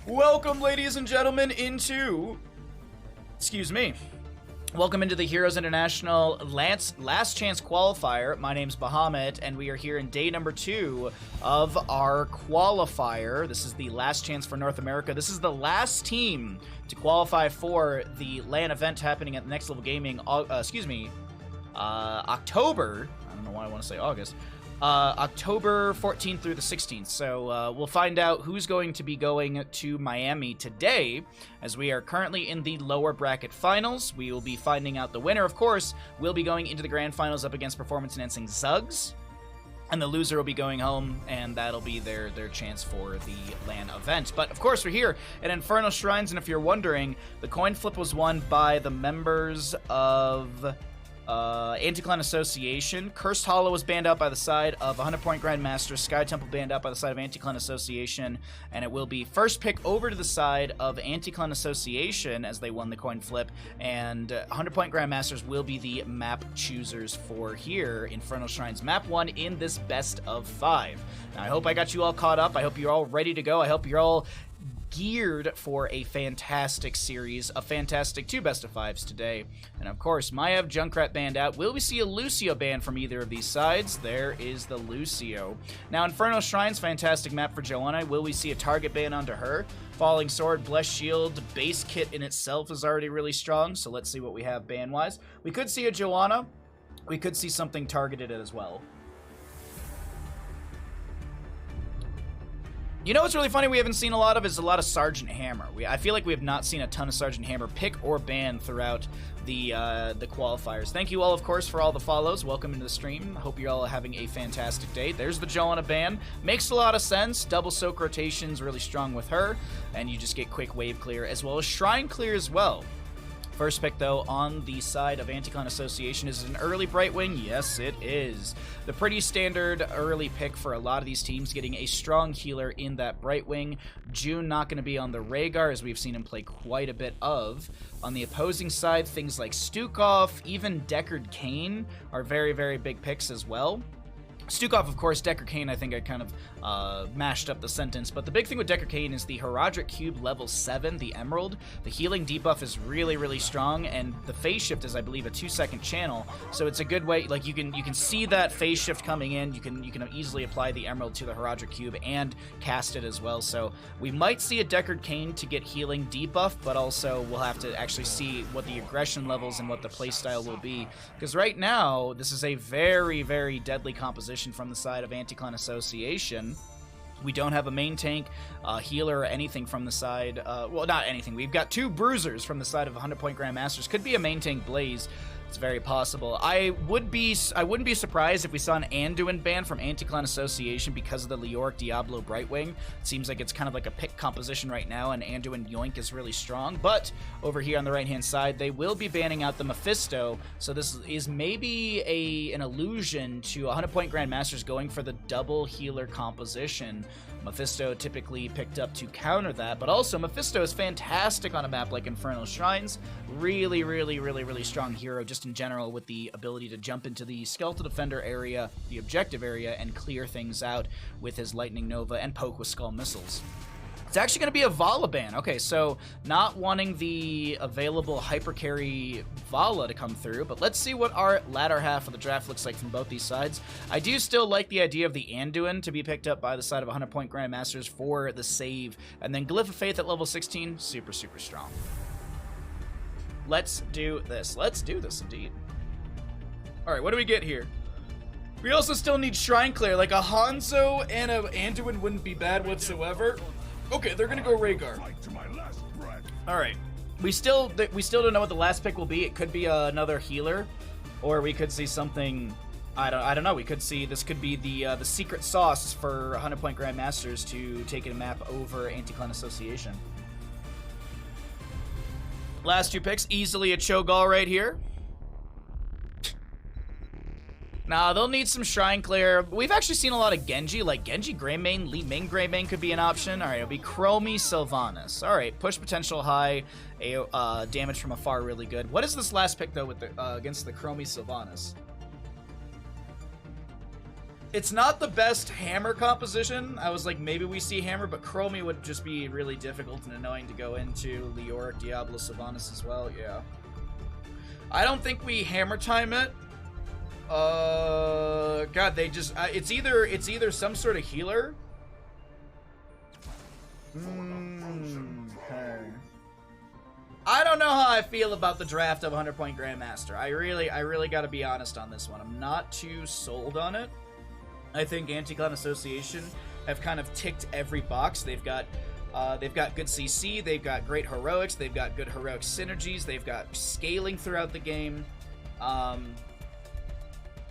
Welcome, ladies and gentlemen, into... Excuse me. Welcome into the Heroes International Last Chance Qualifier. My name's Bahamut, and we are here in day number 2 of our Qualifier. This is the last chance for North America. This is the last team to qualify for the LAN event happening at Next Level Gaming, October. I don't know why I want to say August. October 14th through the 16th. So we'll find out who's going to be going to Miami today, as we are currently in the lower bracket finals. We will be finding out the winner, of course. We'll be going into the grand finals up against Performance Enhancing Zugs, and the loser will be going home, and that'll be their chance for the LAN event. But of course, we're here at Infernal Shrines, and if you're wondering, the coin flip was won by the members of Anti-Clan Association. Cursed Hollow was banned out by the side of 100 Point Grandmaster. Sky Temple banned out by the side of Anti-Clan Association. And it will be first pick over to the side of Anti-Clan Association as they won the coin flip. And 100 Point Grandmasters will be the map choosers for here, Infernal Shrines Map 1 in this best of 5. Now, I hope I got you all caught up. I hope you're all ready to go. I hope you're all geared for a fantastic series, a fantastic 2 best of 5s today. And of course, Maev Junkrat banned out. Will we see a Lucio ban from either of these sides? There is the Lucio. Now, Infernal Shrines, fantastic map for Joanna. Will we see a target ban onto her? Falling Sword, Blessed Shield, base kit in itself is already really strong, so let's see what we have ban-wise. We could see a Joanna. We could see something targeted as well. You know what's really funny we haven't seen a lot of is a lot of Sergeant Hammer. I feel like we have not seen a ton of Sergeant Hammer pick or ban throughout the qualifiers. Thank you all, of course, for all the follows. Welcome into the stream. Hope you're all having a fantastic day. There's the Joanna ban. Makes a lot of sense. Double soak rotations really strong with her, and you just get quick wave clear as well as shrine clear as well. First pick, though, on the side of Anti-Clan Association. Is it an early Brightwing? Yes, it is. The pretty standard early pick for a lot of these teams, getting a strong healer in that Brightwing. June not going to be on the Rhaegar, as we've seen him play quite a bit of. On the opposing side, things like Stukov, even Deckard Cain are very, very big picks as well. Stukov, of course. Deckard Cain, I think I kind of mashed up the sentence, but the big thing with Deckard Cain is the Herodric Cube level 7, the Emerald. The healing debuff is really, really strong, and the phase shift is, I believe, a 2-second channel, so it's a good way, like, you can see that phase shift coming in. You can easily apply the Emerald to the Herodric Cube and cast it as well, so we might see a Deckard Cain to get healing debuff, but also we'll have to actually see what the aggression levels and what the playstyle will be, because right now, this is a very, very deadly composition from the side of Anti-Clan Association. We don't have a main tank, healer, or anything from the side. Well, not anything. We've got 2 bruisers from the side of 100 Point Grandmasters. Could be a main tank Blaze. It's very possible. I wouldn't be surprised if we saw an Anduin ban from Anti-Clan Association because of the Leoric Diablo Brightwing. It seems like it's kind of like a pick composition right now, and Anduin Yoink is really strong. But over here on the right-hand side, they will be banning out the Mephisto, so this is maybe an allusion to 100 Point Grandmasters going for the double healer composition. Mephisto typically picked up to counter that, but also Mephisto is fantastic on a map like Infernal Shrines. Really, really, really, really strong hero just in general, with the ability to jump into the Skeletal Defender area, the objective area, and clear things out with his Lightning Nova and poke with Skull Missiles. It's actually going to be a Vala ban. Okay, so not wanting the available hyper carry Vala to come through, but let's see what our latter half of the draft looks like from both these sides. I do still like the idea of the Anduin to be picked up by the side of 100 Point Grandmasters for the save, and then Glyph of Faith at level 16, super, super strong. Let's do this. Let's do this, indeed. All right, what do we get here? We also still need Shrine Clear. Like a Hanzo and a Anduin wouldn't be bad whatsoever. Okay, they're gonna go Rhaegar. All right, we still don't know what the last pick will be. It could be another healer, or we could see something. I don't know. We could see this could be the secret sauce for 100 Point Grandmasters to take a map over Anti-Clan Association. Last 2 picks, easily a Cho'Gall right here. Nah, they'll need some Shrine Clear. We've actually seen a lot of Genji, like Genji Greymane, Li Ming Greymane could be an option. All right, it'll be Chromie Sylvanas. All right, push potential high, damage from afar really good. What is this last pick though with the against the Chromie Sylvanas? It's not the best hammer composition. I was like, maybe we see hammer, but Chromie would just be really difficult and annoying to go into. Leoric, Diablo, Sylvanas as well, yeah. I don't think we hammer time it. God, they just, it's either some sort of healer. Okay. I don't know how I feel about the draft of 100-point Grandmaster. I really got to be honest on this one. I'm not too sold on it. I think Anti-Clan Association have kind of ticked every box. They've got good CC, they've got great heroics, they've got good heroic synergies, they've got scaling throughout the game. I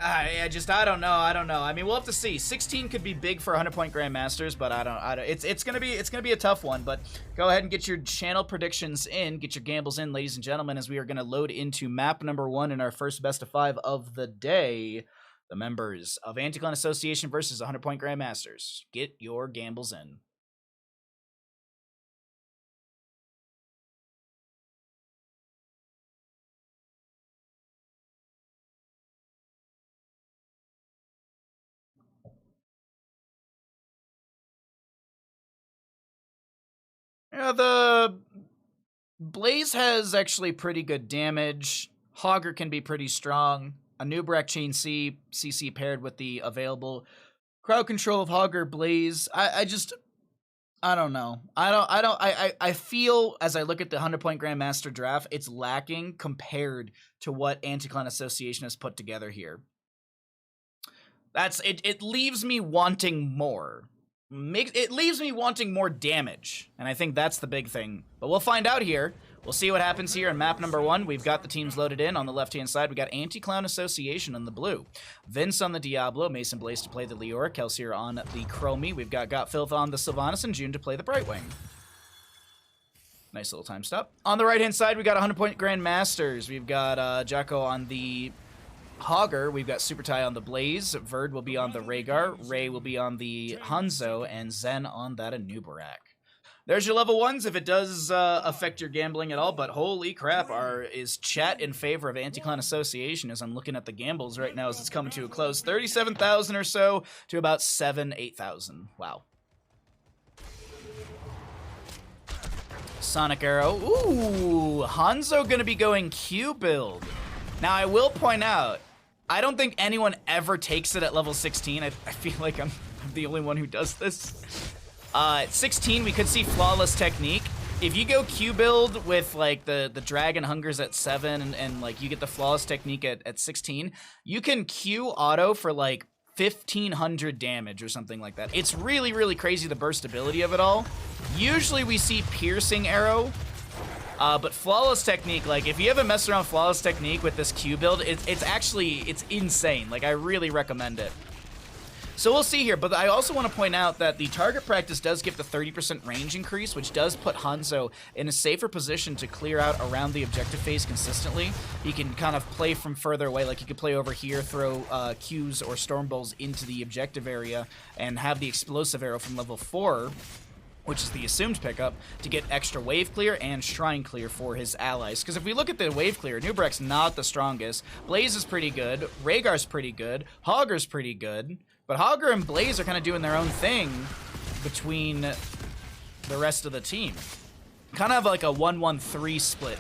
don't know. I mean, we'll have to see. 16 could be big for 100-point Grandmasters, but I don't. It's gonna be a tough one. But go ahead and get your channel predictions in, get your gambles in, ladies and gentlemen, as we are gonna load into map number 1 in our first best of 5 of the day. The members of Anti-Clan Association versus 100-point Grandmasters. Get your gambles in. Yeah, the Blaze has actually pretty good damage. Hogger can be pretty strong. A Nubrak Chain C, CC paired with the available crowd control of Hogger, Blaze. I don't know. I feel as I look at the 100-point Grandmaster draft, it's lacking compared to what Anti-Clan Association has put together here. It leaves me wanting more. It leaves me wanting more damage, and I think that's the big thing. But we'll find out here. We'll see what happens here in map number 1. We've got the teams loaded in. On the left-hand side, we got Anti-Clown Association on the blue. Vince on the Diablo, Mason Blaze to play the Leoric, Kelsier on the Chromie. We've got Filth on the Sylvanas, and June to play the Brightwing. Nice little time stop. On the right-hand side, we got 100-point Grandmasters. We've got Jacko on the Hogger, we've got Super Ty on the Blaze, Verd will be on the Rhaegar, Ray will be on the Hanzo, and Zen on that Anubarak. There's your level 1s if it does affect your gambling at all, but holy crap, is chat in favor of Anti-Clan Association as I'm looking at the gambles right now as it's coming to a close. 37,000 or so to about 8,000. Wow. Sonic Arrow. Ooh, Hanzo gonna be going Q build. Now, I will point out, I don't think anyone ever takes it at level 16. I feel like I'm the only one who does this. At 16, we could see Flawless Technique. If you go Q build with, like, the Dragon Hungers at 7 and like, you get the Flawless Technique at 16, you can Q auto for, like, 1,500 damage or something like that. It's really, really crazy, the burstability of it all. Usually we see Piercing Arrow, but Flawless Technique, like, if you haven't messed around Flawless Technique with this Q build, it's insane. Like, I really recommend it. So we'll see here, but I also want to point out that the target practice does give the 30% range increase, which does put Hanzo in a safer position to clear out around the objective phase consistently. He can kind of play from further away, like he could play over here, throw Qs or Storm Bowls into the objective area, and have the Explosive Arrow from level 4, which is the assumed pickup, to get extra wave clear and shrine clear for his allies. Because if we look at the wave clear, Nubrek's not the strongest, Blaze is pretty good, Rhaegar's pretty good, Hogger's pretty good, but Hogger and Blaze are kind of doing their own thing between the rest of the team. Kind of like a 1-1-3 split.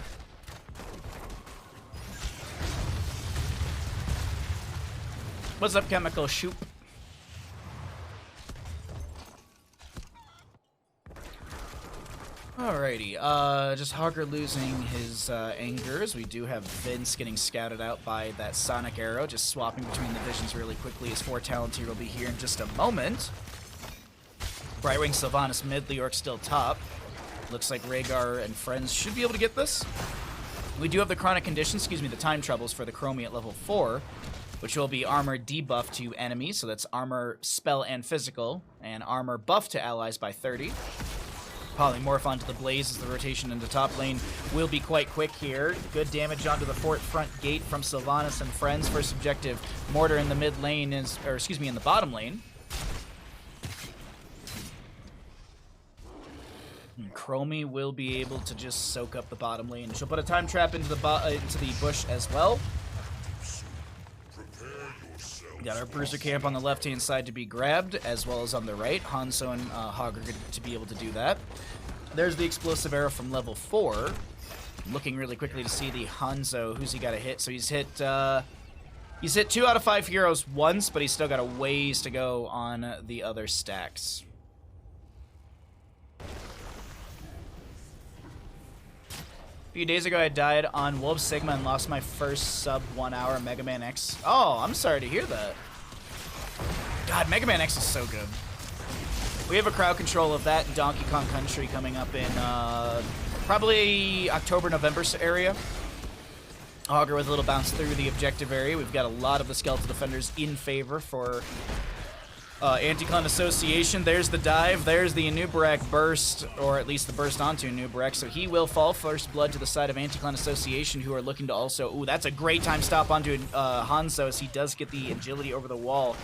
What's up, Chemical Shoop? Alrighty, just Hogger losing his angers. We do have Vince getting scouted out by that Sonic Arrow, just swapping between the visions really quickly. His 4 Talenteer will be here in just a moment. Brightwing, Sylvanas mid, Leoric still top. Looks like Rhaegar and friends should be able to get this. We do have the Chronic Conditions, the Time Troubles for the Chromie at level 4, which will be armor debuff to enemies, so that's armor, spell, and physical, and armor buff to allies by 30. Polymorph onto the Blaze as the rotation into top lane will be quite quick here. Good damage onto the front gate from Sylvanas and friends. First objective, Mortar in the mid lane is, or excuse me, in the bottom lane. And Chromie will be able to just soak up the bottom lane. She'll put a time trap into the bush as well. Prepare yourself. Got our Bruiser Camp on the left-hand side to be grabbed, as well as on the right. Hanzo and Hog are good to be able to do that. There's the Explosive Arrow from level 4. Looking really quickly to see the Hanzo. Who's he got to hit? So he's hit 2 out of 5 heroes once, but he's still got a ways to go on the other stacks. A few days ago, I died on Wolf Sigma and lost my first sub 1 hour Mega Man X. Oh, I'm sorry to hear that. God, Mega Man X is so good. We have a crowd control of that in Donkey Kong Country coming up in probably October, November area. Augur with a little bounce through the objective area. We've got a lot of the Skeletal Defenders in favor for Anti-Clan Association. There's the dive. There's the Anubarak burst, or at least the burst onto Anubarak. So he will fall. First blood to the side of Anti-Clan Association, who are looking to also... Ooh, that's a great time stop onto Hanzo, as he does get the agility over the wall.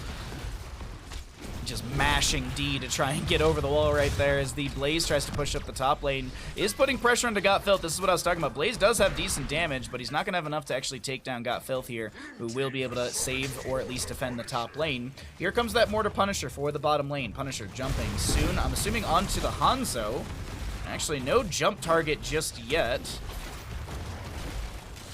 Just mashing D to try and get over the wall right there as the Blaze tries to push up the top lane. Is putting pressure onto Gotfilth. This is what I was talking about. Blaze does have decent damage, but he's not going to have enough to actually take down Gotfilth here, who will be able to save or at least defend the top lane. Here comes that Mortar Punisher for the bottom lane. Punisher jumping soon. I'm assuming onto the Hanzo. Actually, no jump target just yet.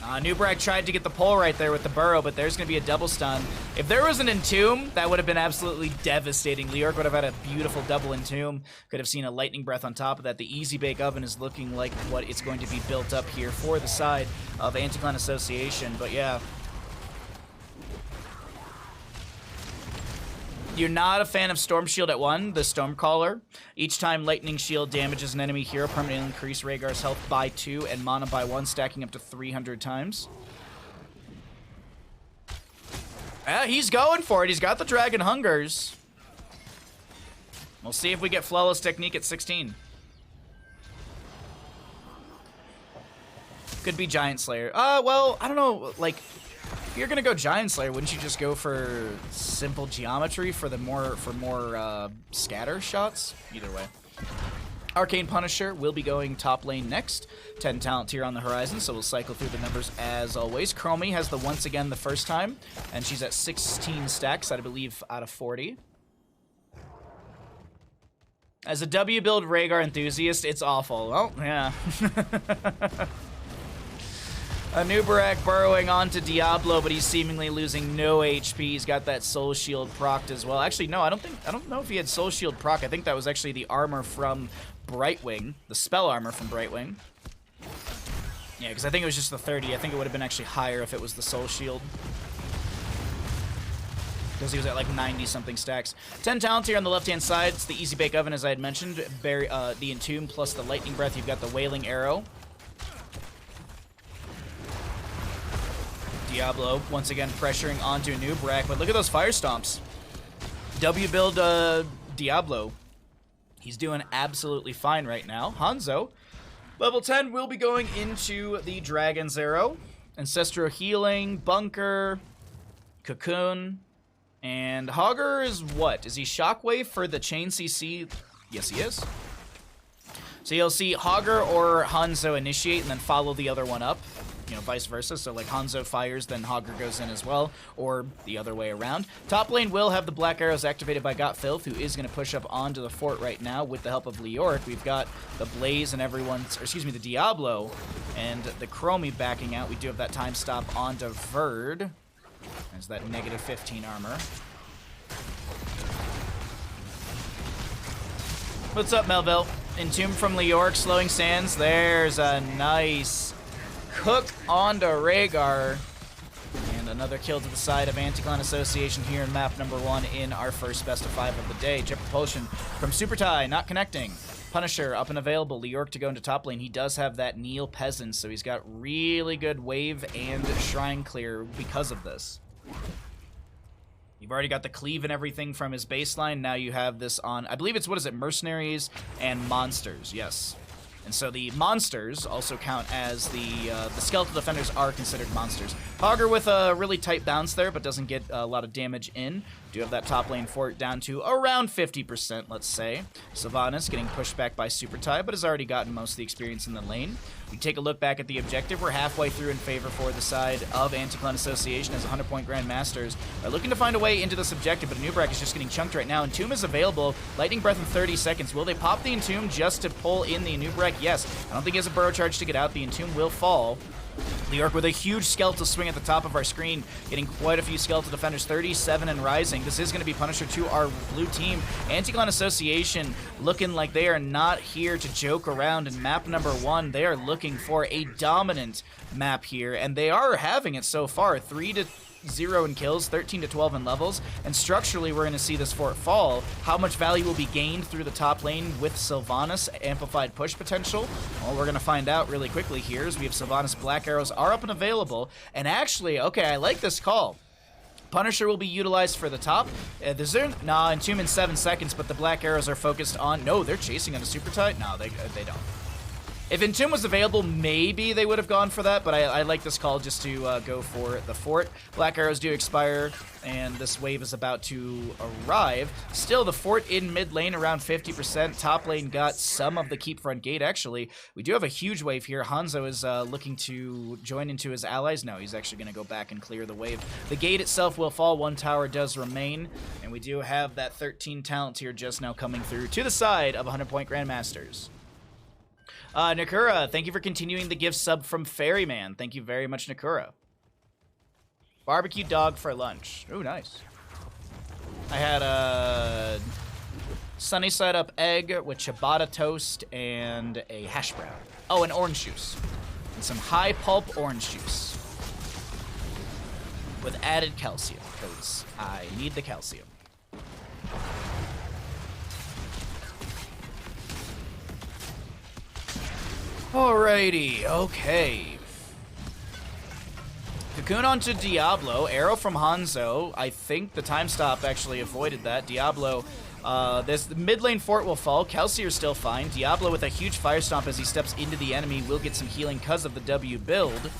Anubarak tried to get the pull right there with the burrow, but there's going to be a double stun. If there was an Entomb, that would have been absolutely devastating. Leoric would have had a beautiful double Entomb. Could have seen a Lightning Breath on top of that. The Easy Bake Oven is looking like what it's going to be built up here for the side of Anti-Clan Association. But yeah. You're not a fan of Storm Shield at 1, the Stormcaller. Each time Lightning Shield damages an enemy hero, permanently increase Rhaegar's health by 2 and mana by 1, stacking up to 300 times. He's going for it. He's got the Dragon Hungers. We'll see if we get Flawless Technique at 16. Could be Giant Slayer. Well, I don't know, like... If you're gonna go Giant Slayer, wouldn't you just go for simple geometry for the more scatter shots? Either way. Arcane Punisher will be going top lane next. 10 talent tier on the horizon, so we'll cycle through the numbers as always. Chromie has the once again the first time, and she's at 16 stacks, I believe, out of 40. As a W build Rhaegar enthusiast, it's awful. Oh, yeah. Anubarak burrowing onto Diablo, but he's seemingly losing no HP. He's got that Soul Shield procced as well. Actually, no, I don't know if he had Soul Shield proc. I think that was actually the armor from Brightwing, the spell armor from Brightwing. Yeah, because I think it was just the 30. I think it would have been actually higher if it was the Soul Shield. Because he was at like 90-something stacks. 10 talent here on the left-hand side. It's the Easy Bake Oven, as I had mentioned. The Entomb plus the Lightning Breath. You've got the Wailing Arrow. Diablo, once again, pressuring onto Anubarak, but look at those Fire Stomps. W build Diablo. He's doing absolutely fine right now. Hanzo, level 10, will be going into the Dragon's Arrow. Ancestral Healing, Bunker, Cocoon, and Hogger is what? Is he Shockwave for the Chain CC? Yes, he is. So you'll see Hogger or Hanzo initiate and then follow the other one up. You know, vice versa. So like Hanzo fires, then Hogger goes in as well, or the other way around. Top lane will have the Black Arrows activated by Gotfilth, who is going to push up onto the fort right now with the help of Leoric. We've got the Blaze and everyone's, or excuse me, the Diablo and the Chromie backing out. We do have that time stop onto Verd. There's that negative 15 armor. What's up, Melville? Entomb from Leoric, slowing sands. There's a nice cook onto Rhaegar. And another kill to the side of Anti-Clan Association here in map number 1 in our first best of 5 of the day. Jet Propulsion from Super Tie, not connecting. Punisher up and available. Leoric to go into top lane. He does have that Neil Peasant, so he's got really good wave and shrine clear because of this. You've already got the cleave and everything from his baseline. Now you have this on, I believe it's, what is it, Mercenaries and Monsters, yes. And so the monsters also count as the skeletal defenders are considered monsters. Hogger with a really tight bounce there, but doesn't get a lot of damage in. Do have that top lane fort down to around 50%, let's say. Sylvanas getting pushed back by Super Tie, but has already gotten most of the experience in the lane. We take a look back at the objective. We're halfway through in favor for the side of Anti-Clan Association as 100-point Grandmasters are looking to find a way into this objective, but Anubrak is just getting chunked right now. Entomb is available. Lightning Breath in 30 seconds. Will they pop the Entomb just to pull in the Anubrak? Yes. I don't think he has a burrow charge to get out. The Entomb will fall. Leorc with a huge skeletal swing at the top of our screen, getting quite a few skeletal defenders, 37 and rising. This is going to be Punisher to our blue team. Anti-Clan Association looking like they are not here to joke around in map number 1. They are looking for a dominant map here, and they are having it so far. 3-0 in kills, 13-12 in levels, and structurally we're going to see this fort fall. How much value will be gained through the top lane with Sylvanas amplified push potential? Well, we're going to find out really quickly here as we have Sylvanas Black Arrows are up and available, and actually, okay, I like this call. Punisher will be utilized for the top. Entomb in 7 seconds, but the Black Arrows are focused on... No, they're chasing on a Super Tie? No, they don't. If Entomb was available, maybe they would have gone for that, but I like this call just to go for the fort. Black Arrows do expire, and this wave is about to arrive. Still, the fort in mid lane around 50%. Top lane got some of the keep front gate, actually. We do have a huge wave here. Hanzo is looking to join into his allies. No, he's actually going to go back and clear the wave. The gate itself will fall. 1 tower does remain, and we do have that 13 talent tier just now coming through to the side of 100-point Grandmasters. Nakura, thank you for continuing the gift sub from Ferryman. Thank you very much, Nakura. Barbecue dog for lunch. Ooh, nice. I had a sunny side up egg with ciabatta toast and a hash brown. Oh, and orange juice. And some high pulp orange juice. With added calcium, because I need the calcium. Alrighty, okay. Cocoon onto Diablo, arrow from Hanzo. I think the time stop actually avoided that. Diablo, the mid lane fort will fall. Kelsier's still fine. Diablo with a huge fire stomp as he steps into the enemy will get some healing because of the W build.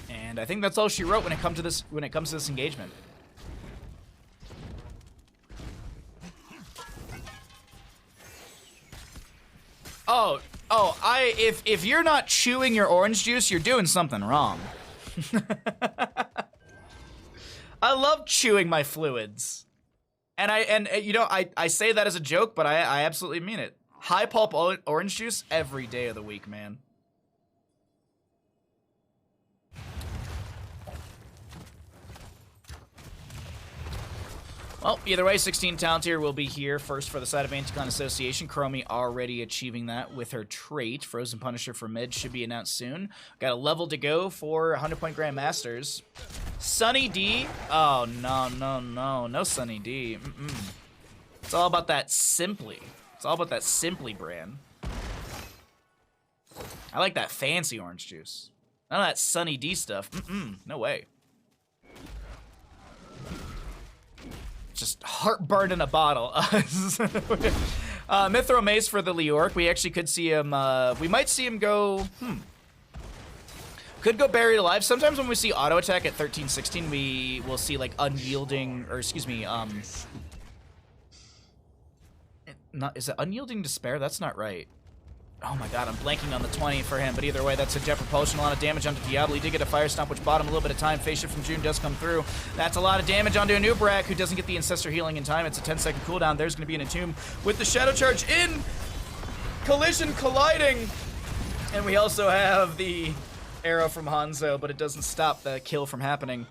And I think that's all she wrote when it comes to this engagement. If you're not chewing your orange juice, you're doing something wrong. I love chewing my fluids. And you know, I say that as a joke, but I absolutely mean it. High pulp orange juice every day of the week, man. Well, either way, 16 talent tier will be here first for the side of Anti-Clan Association. Chromie already achieving that with her trait. Frozen Punisher for mid should be announced soon. Got a level to go for 100-point Grandmasters. Sunny D. Oh, no Sunny D. It's all about that Simply. It's all about that Simply brand. I like that fancy orange juice. None of that Sunny D stuff. No way. Just heartburn in a bottle. Mithril Mace for the Leorc. We actually could see him, we might see him go, could go buried alive. Sometimes when we see auto attack at 13-16, we will see like unyielding, or excuse me, is it unyielding despair? That's not right. Oh my god, I'm blanking on the 20 for him, but either way, that's a jet propulsion, a lot of damage onto Diablo. He did get a fire stomp, which bought him a little bit of time. Face shift from June does come through. That's a lot of damage onto Anubrak, who doesn't get the Ancestor healing in time. It's a 10-second cooldown. There's going to be an Entomb with the Shadow Charge in! Collision colliding! And we also have the arrow from Hanzo, but it doesn't stop the kill from happening.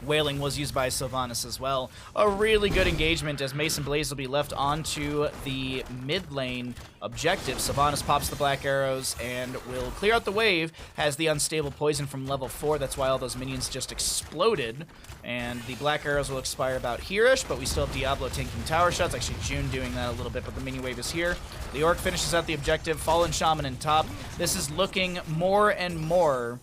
Wailing was used by Sylvanas as well. A really good engagement as Mason Blaze will be left onto the mid lane objective. Sylvanas pops the black arrows and will clear out the wave. Has the unstable poison from level 4. That's why all those minions just exploded. And the black arrows will expire about here-ish, but we still have Diablo tanking tower shots. Actually, June doing that a little bit, but the mini wave is here. The Orc finishes out the objective. Fallen Shaman in top. This is looking more and more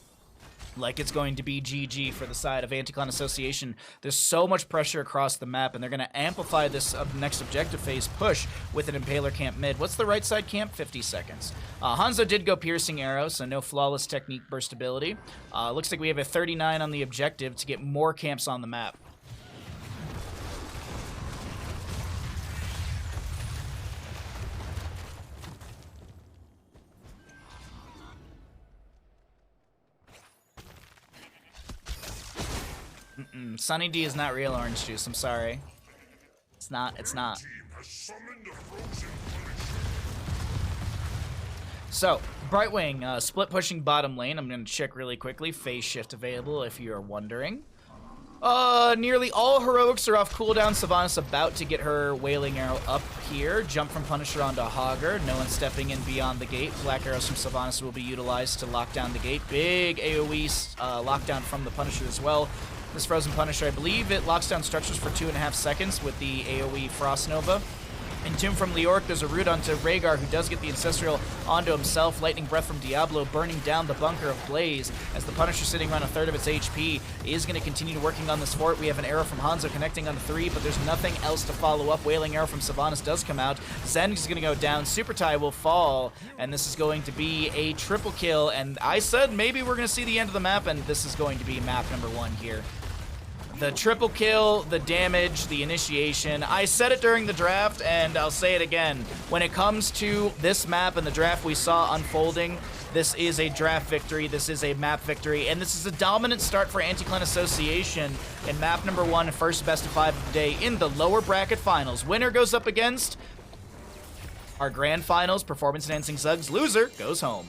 like it's going to be GG for the side of Anti-Clan Association. There's so much pressure across the map, and they're going to amplify this next objective phase push with an Impaler camp mid. What's the right side camp? 50 seconds. Hanzo did go Piercing Arrow, so no flawless technique burst ability. Looks like we have a 39 on the objective to get more camps on the map. Sunny D is not real orange juice, I'm sorry. It's not. So, Brightwing, split pushing bottom lane. I'm gonna check really quickly. Phase shift available if you are wondering. Nearly all heroics are off cooldown. Sylvanas about to get her Wailing Arrow up here. Jump from Punisher onto Hogger. No one stepping in beyond the gate. Black arrows from Sylvanas will be utilized to lock down the gate. Big AoE lockdown from the Punisher as well. This Frozen Punisher, I believe it locks down structures for 2.5 seconds with the AoE Frost Nova. Entomb from Leoric, there's a root onto Rhaegar, who does get the Ancestral onto himself. Lightning Breath from Diablo, burning down the Bunker of Blaze, as the Punisher, sitting around a third of its HP, is going to continue working on this fort. We have an arrow from Hanzo connecting on the 3, but there's nothing else to follow up. Wailing Arrow from Sylvanas does come out. Zen is going to go down. Super Tie will fall, and this is going to be a triple kill. And I said maybe we're going to see the end of the map, and this is going to be map number 1 here. The triple kill, the damage, the initiation. I said it during the draft, and I'll say it again. When it comes to this map and the draft we saw unfolding, this is a draft victory, this is a map victory, and this is a dominant start for Anti-Clan Association in map number 1, first best of 5 of the day in the lower bracket finals. Winner goes up against our grand finals, Performance Enhancing Zugs. Loser goes home.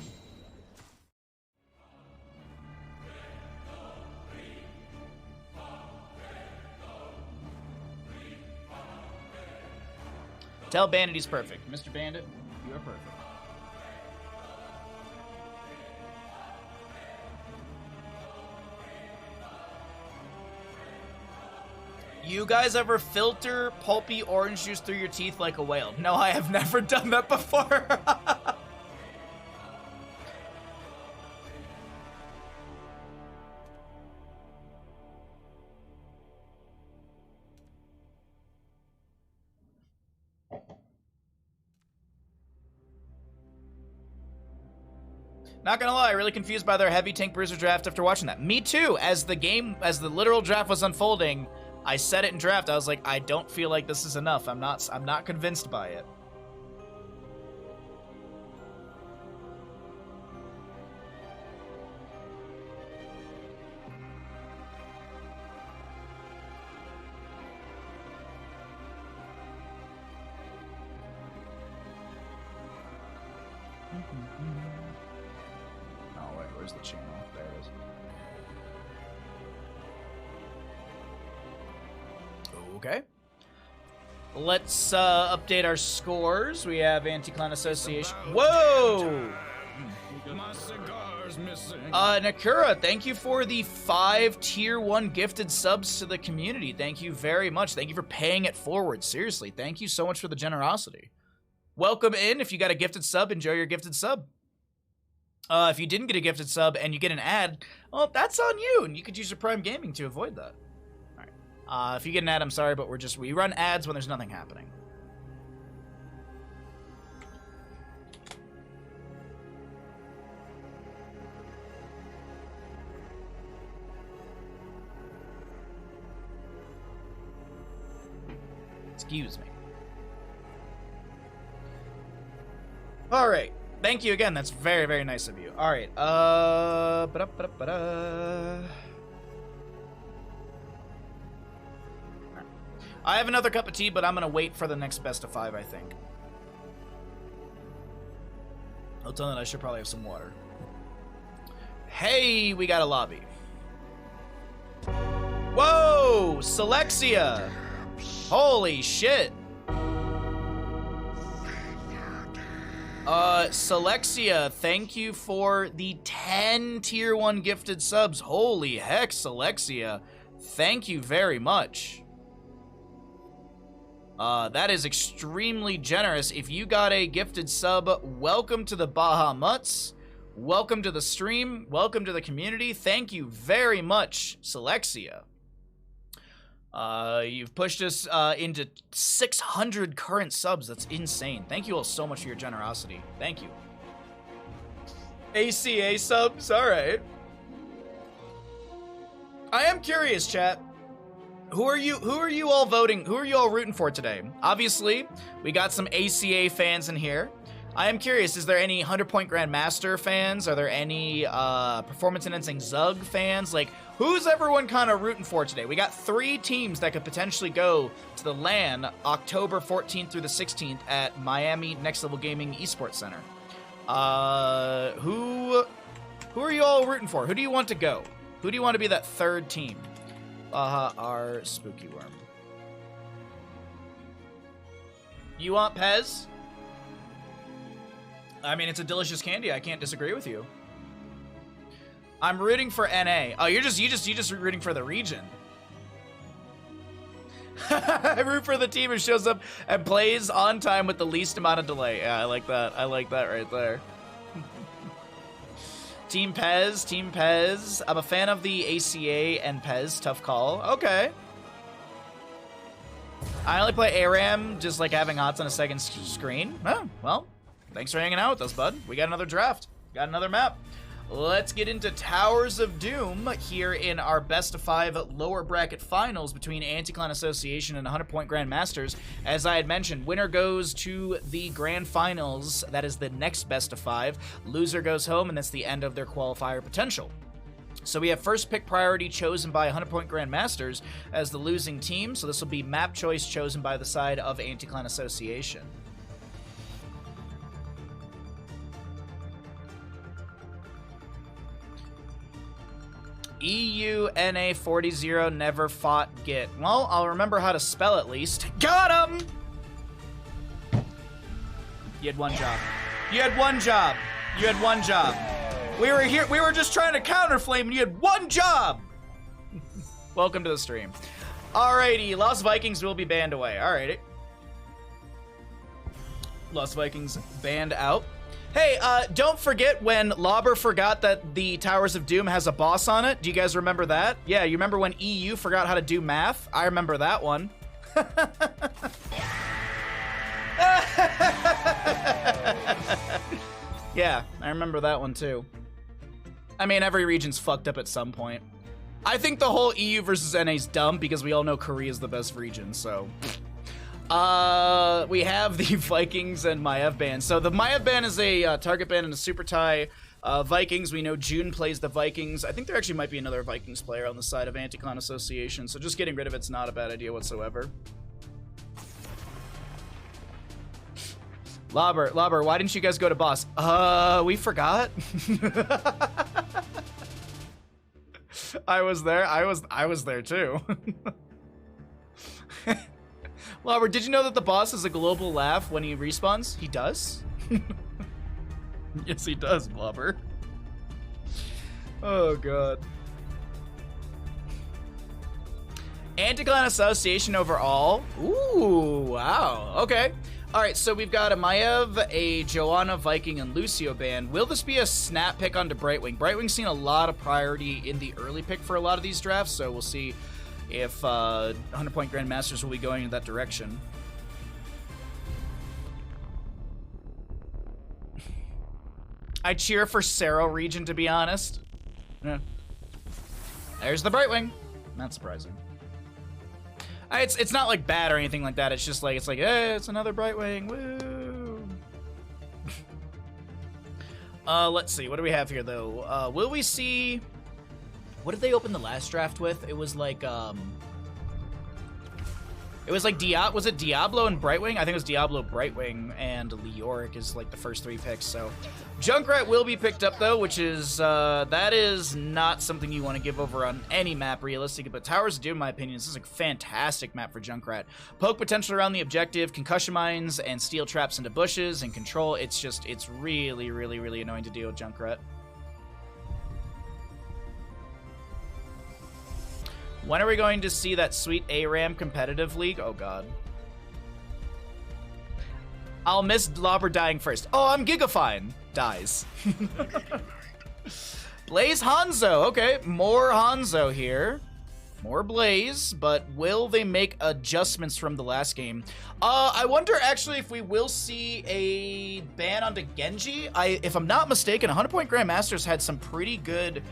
Tell Bandit he's perfect. Mr. Bandit, you are perfect. You guys ever filter pulpy orange juice through your teeth like a whale? No, I have never done that before. Not gonna lie, really confused by their heavy tank bruiser draft after watching that. Me too. As the literal draft was unfolding, I said it in draft. I was like, I don't feel like this is enough. I'm not convinced by it. Where's the channel? There it is. Okay. Let's update our scores. We have Anti-Clan Association. Whoa! My cigar's missing. Nakura, thank you for the 5 tier 1 gifted subs to the community. Thank you very much. Thank you for paying it forward. Seriously, thank you so much for the generosity. Welcome in. If you got a gifted sub, enjoy your gifted sub. If you didn't get a gifted sub and you get an ad, well, that's on you, and you could use your Prime Gaming to avoid that. All right. If you get an ad, I'm sorry, but we run ads when there's nothing happening. Excuse me. All right. Thank you again. That's very, very nice of you. All right. I have another cup of tea, but I'm going to wait for the next best of 5, I think. I'll tell them that I should probably have some water. Hey, we got a lobby. Whoa! Selexia! Holy shit! Selexia, thank you for the 10 tier 1 gifted subs. Holy heck, Selexia. Thank you very much. That is extremely generous. If you got a gifted sub, welcome to the Bahamuts. Welcome to the stream. Welcome to the community. Thank you very much, Selexia. You've pushed us into 600 current subs. That's insane. Thank you all so much for your generosity. Thank you. ACA subs. All right. I am curious, chat. Who are you all voting? Who are you all rooting for today? Obviously, we got some ACA fans in here. I am curious, is there any 100-point Grandmaster fans? Are there any Performance Enhancing Zug fans? Like, who's everyone kind of rooting for today? We got 3 teams that could potentially go to the LAN October 14th through the 16th at Miami Next Level Gaming Esports Center. Who are you all rooting for? Who do you want to go? Who do you want to be that 3rd team? Our Spooky Worm. You want Pez? I mean, it's a delicious candy. I can't disagree with you. I'm rooting for NA. Oh, you just rooting for the region. I root for the team who shows up and plays on time with the least amount of delay. Yeah, I like that. I like that right there. Team Pez, Team Pez. I'm a fan of the ACA and Pez. Tough call. Okay. I only play ARAM, just like having HOTS on a second screen. Oh, well, thanks for hanging out with us, bud. We got another draft. Got another map. Let's get into Towers of Doom here in our best of 5 lower bracket finals between Anti-Clan Association and 100-point Grandmasters. As I had mentioned, winner goes to the grand finals. That is the next best of 5. Loser goes home, and that's the end of their qualifier potential. So we have first pick priority chosen by 100-point Grandmasters as the losing team. So this will be map choice chosen by the side of Anti-Clan Association. EUNA40 never fought Git. Well, I'll remember how to spell at least. Got him! You had one job. You had one job. You had one job. We were here. We were just trying to counterflame, and you had one job. Welcome to the stream. Alrighty, Lost Vikings will be banned away. Alrighty. Lost Vikings banned out. Hey, don't forget when Lauber forgot that the Towers of Doom has a boss on it. Do you guys remember that? Yeah, you remember when EU forgot how to do math? I remember that one. Yeah, I remember that one too. I mean, every region's fucked up at some point. I think the whole EU versus NA is dumb because we all know Korea's the best region, so... we have the Vikings and Maev ban. So the Maev ban is a target ban and a super tie. Vikings, we know June plays the Vikings. I think there actually might be another Vikings player on the side of Anti-Clan Association, so just getting rid of it's not a bad idea whatsoever. Lauber, why didn't you guys go to boss? We forgot. I was there. I was there too. Lauber, did you know that the boss is a global laugh when he respawns? He does? Yes, he does, Blubber. Oh, God. Anti-Clan Association overall. Ooh, wow. Okay. All right, so we've got a Maev, a Joanna, Viking, and Lucio ban. Will this be a snap pick onto Brightwing? Brightwing's seen a lot of priority in the early pick for a lot of these drafts, so we'll see if 100-point Grandmasters will be going in that direction. I cheer for Cerro region, to be honest. Yeah. There's the Brightwing. Not surprising. It's not like bad or anything like that. It's just like, hey, it's another Brightwing. Woo! Let's see. What do we have here, though? Will we see... What did they open the last draft with? It was like, was it Diablo and Brightwing? I think it was Diablo, Brightwing, and Leoric is like the first 3 picks, so. Junkrat will be picked up, though, which is, that is not something you want to give over on any map, realistically, but Towers of Doom, in my opinion, this is a fantastic map for Junkrat. Poke potential around the objective, concussion mines, and steel traps into bushes, and control. It's just, it's really, really, really annoying to deal with Junkrat. When are we going to see that sweet ARAM competitive league? Oh, God. I'll miss Lauber dying first. Oh, I'm Gigafine. dies. Blaze Hanzo. Okay, more Hanzo here. More Blaze, but will they make adjustments from the last game? I wonder actually if we will see a ban onto Genji. If I'm not mistaken, 100 Point Grandmasters had some pretty good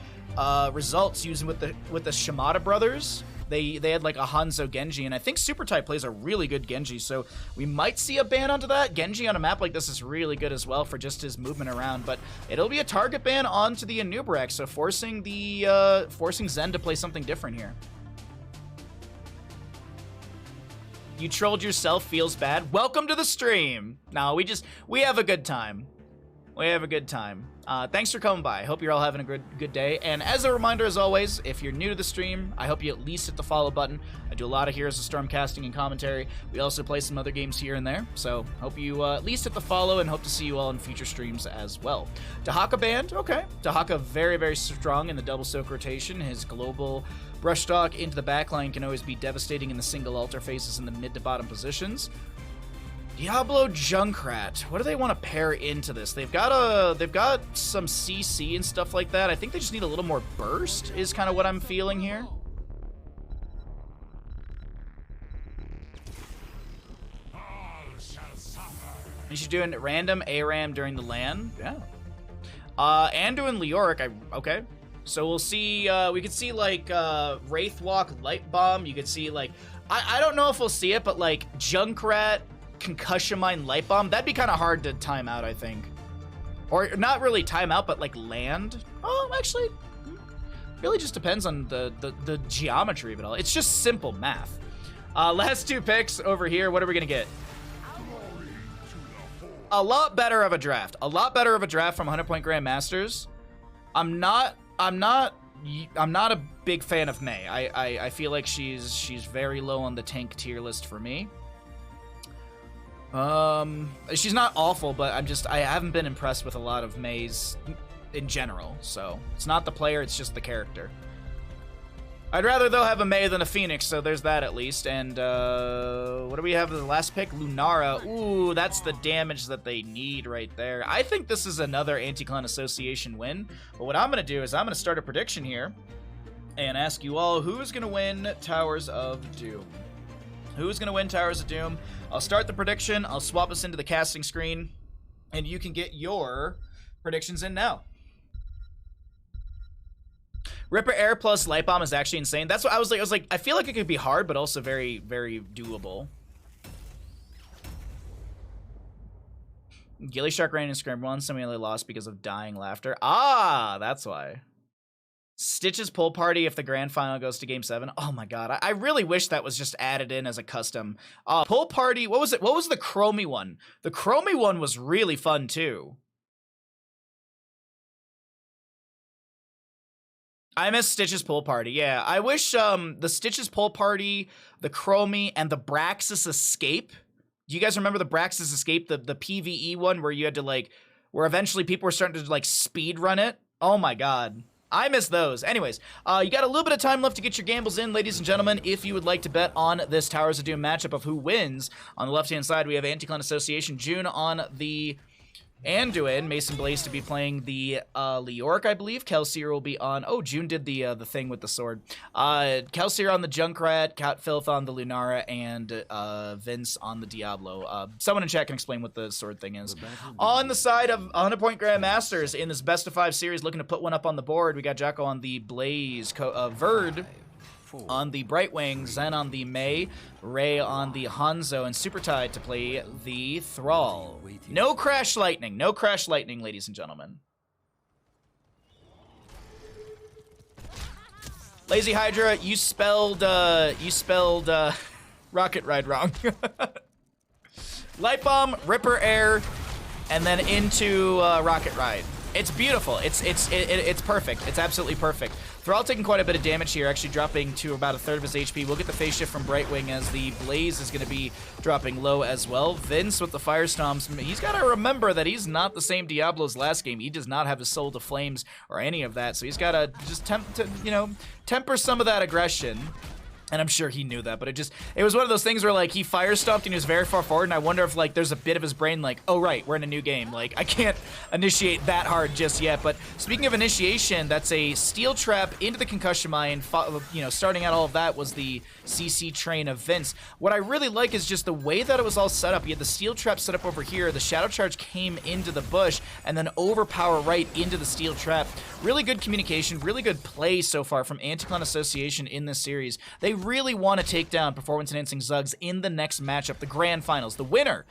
results using with the Shimada brothers. They had like a Hanzo Genji, and I think Super Type plays a really good Genji, so we might see a ban onto that. Genji on a map like this is really good as well for just his movement around, but it'll be a target ban onto the Anubarak, so forcing Zen to play something different here. You trolled yourself, feels bad. Welcome to the stream. No, we have a good time. We have a good time. Thanks for coming by. I hope you're all having a good day. And as a reminder, as always, if you're new to the stream, I hope you at least hit the follow button. I do a lot of Heroes of Storm casting and commentary. We also play some other games here and there. So hope you at least hit the follow and hope to see you all in future streams as well. Dahaka banned. Okay. Dahaka very, very strong in the double soak rotation. His global brush stalk into the backline can always be devastating in the single altar phases in the mid to bottom positions. Diablo Junkrat. What do they want to pair into this? They've got some CC and stuff like that. I think they just need a little more burst is kind of what I'm feeling here. And she's doing random ARAM during the LAN. Yeah. And doing Leoric. Okay. So we'll see, we could see like Wraithwalk Light Bomb. You could see like, I don't know if we'll see it, but like Junkrat, Concussion Mine, Light Bomb, that'd be kind of hard to time out, I think. Or not really time out, but like land. Oh, actually, really just depends on the geometry of it all. It's just simple math. Last two picks over here. What are we gonna get? A lot better of a draft. A lot better of a draft from 100 Point Grandmasters. I'm not a big fan of Mei. I feel like she's very low on the tank tier list for me. She's not awful, but I haven't been impressed with a lot of Mei's in general. So it's not the player, it's just the character. I'd rather though have a Mei than a Phoenix, so there's that at least. And what do we have as the last pick? Lunara. Ooh, that's the damage that they need right there. I think this is another Anti-Clan Association win. But what I'm gonna do is I'm gonna start a prediction here and ask you all who's gonna win Towers of Doom. Who's gonna win Towers of Doom? I'll start the prediction, I'll swap us into the casting screen, and you can get your predictions in now. Ripper Air plus Light Bomb is actually insane. That's what I was like, I feel like it could be hard, but also very, very doable. Gilly Shark ran in Scrim 1, Samuel lost because of dying laughter. Ah, that's why. Stitch's Pull Party if the grand final goes to Game 7. Oh my god, I really wish that was just added in as a custom. Pull Party, what was it? What was the Chromie one? The Chromie one was really fun too. I miss Stitch's Pull Party, yeah. I wish the Stitch's Pull Party, the Chromie, and the Braxis Escape. Do you guys remember the Braxis Escape, the PvE one where you had to like, where eventually people were starting to like speed run it? Oh my god. I miss those. Anyways, you got a little bit of time left to get your gambles in, ladies and gentlemen, if you would like to bet on this Towers of Doom matchup of who wins. On the left-hand side, we have Anti-Clan Association, June on the Anduin, Mason Blaze to be playing the Leoric, I believe. Kelsier will be on... Oh, June did the thing with the sword. Kelsier on the Junkrat, Cat Filth on the Lunara, and Vince on the Diablo. Someone in chat can explain what the sword thing is. On the side of 100 Point Grandmasters in this best of 5 series, looking to put one up on the board, we got Jacko on the Blaze, Verd on the Brightwing, Zen on the Mei, Ray on the Hanzo, and Super Tide to play the Thrall. No Crash Lightning. No Crash Lightning, ladies and gentlemen. Lazy Hydra, you spelled Rocket Ride wrong. Light Bomb, Ripper Air, and then into Rocket Ride. It's beautiful. It's perfect. It's absolutely perfect. Thrall taking quite a bit of damage here, actually dropping to about a third of his HP. We'll get the phase shift from Brightwing as the Blaze is going to be dropping low as well. Vince with the Fire Stomps. He's got to remember that he's not the same Diablo as last game. He does not have his Soul to Flames or any of that, so he's got to just temper some of that aggression. And I'm sure he knew that, but it was one of those things where, like, he fire stomped and he was very far forward, and I wonder if, like, there's a bit of his brain like, oh, right, we're in a new game. Like, I can't initiate that hard just yet. But speaking of initiation, that's a steel trap into the concussion mine. You know, starting out all of that was the CC train of Vince. What I really like is just the way that it was all set up. You had the steel trap set up over here, the shadow charge came into the bush, and then overpower right into the steel trap. Really good communication, really good play so far from Anticlon Association in this series. They really want to take down performance-enhancing Zugs in the next matchup, the Grand Finals. The winner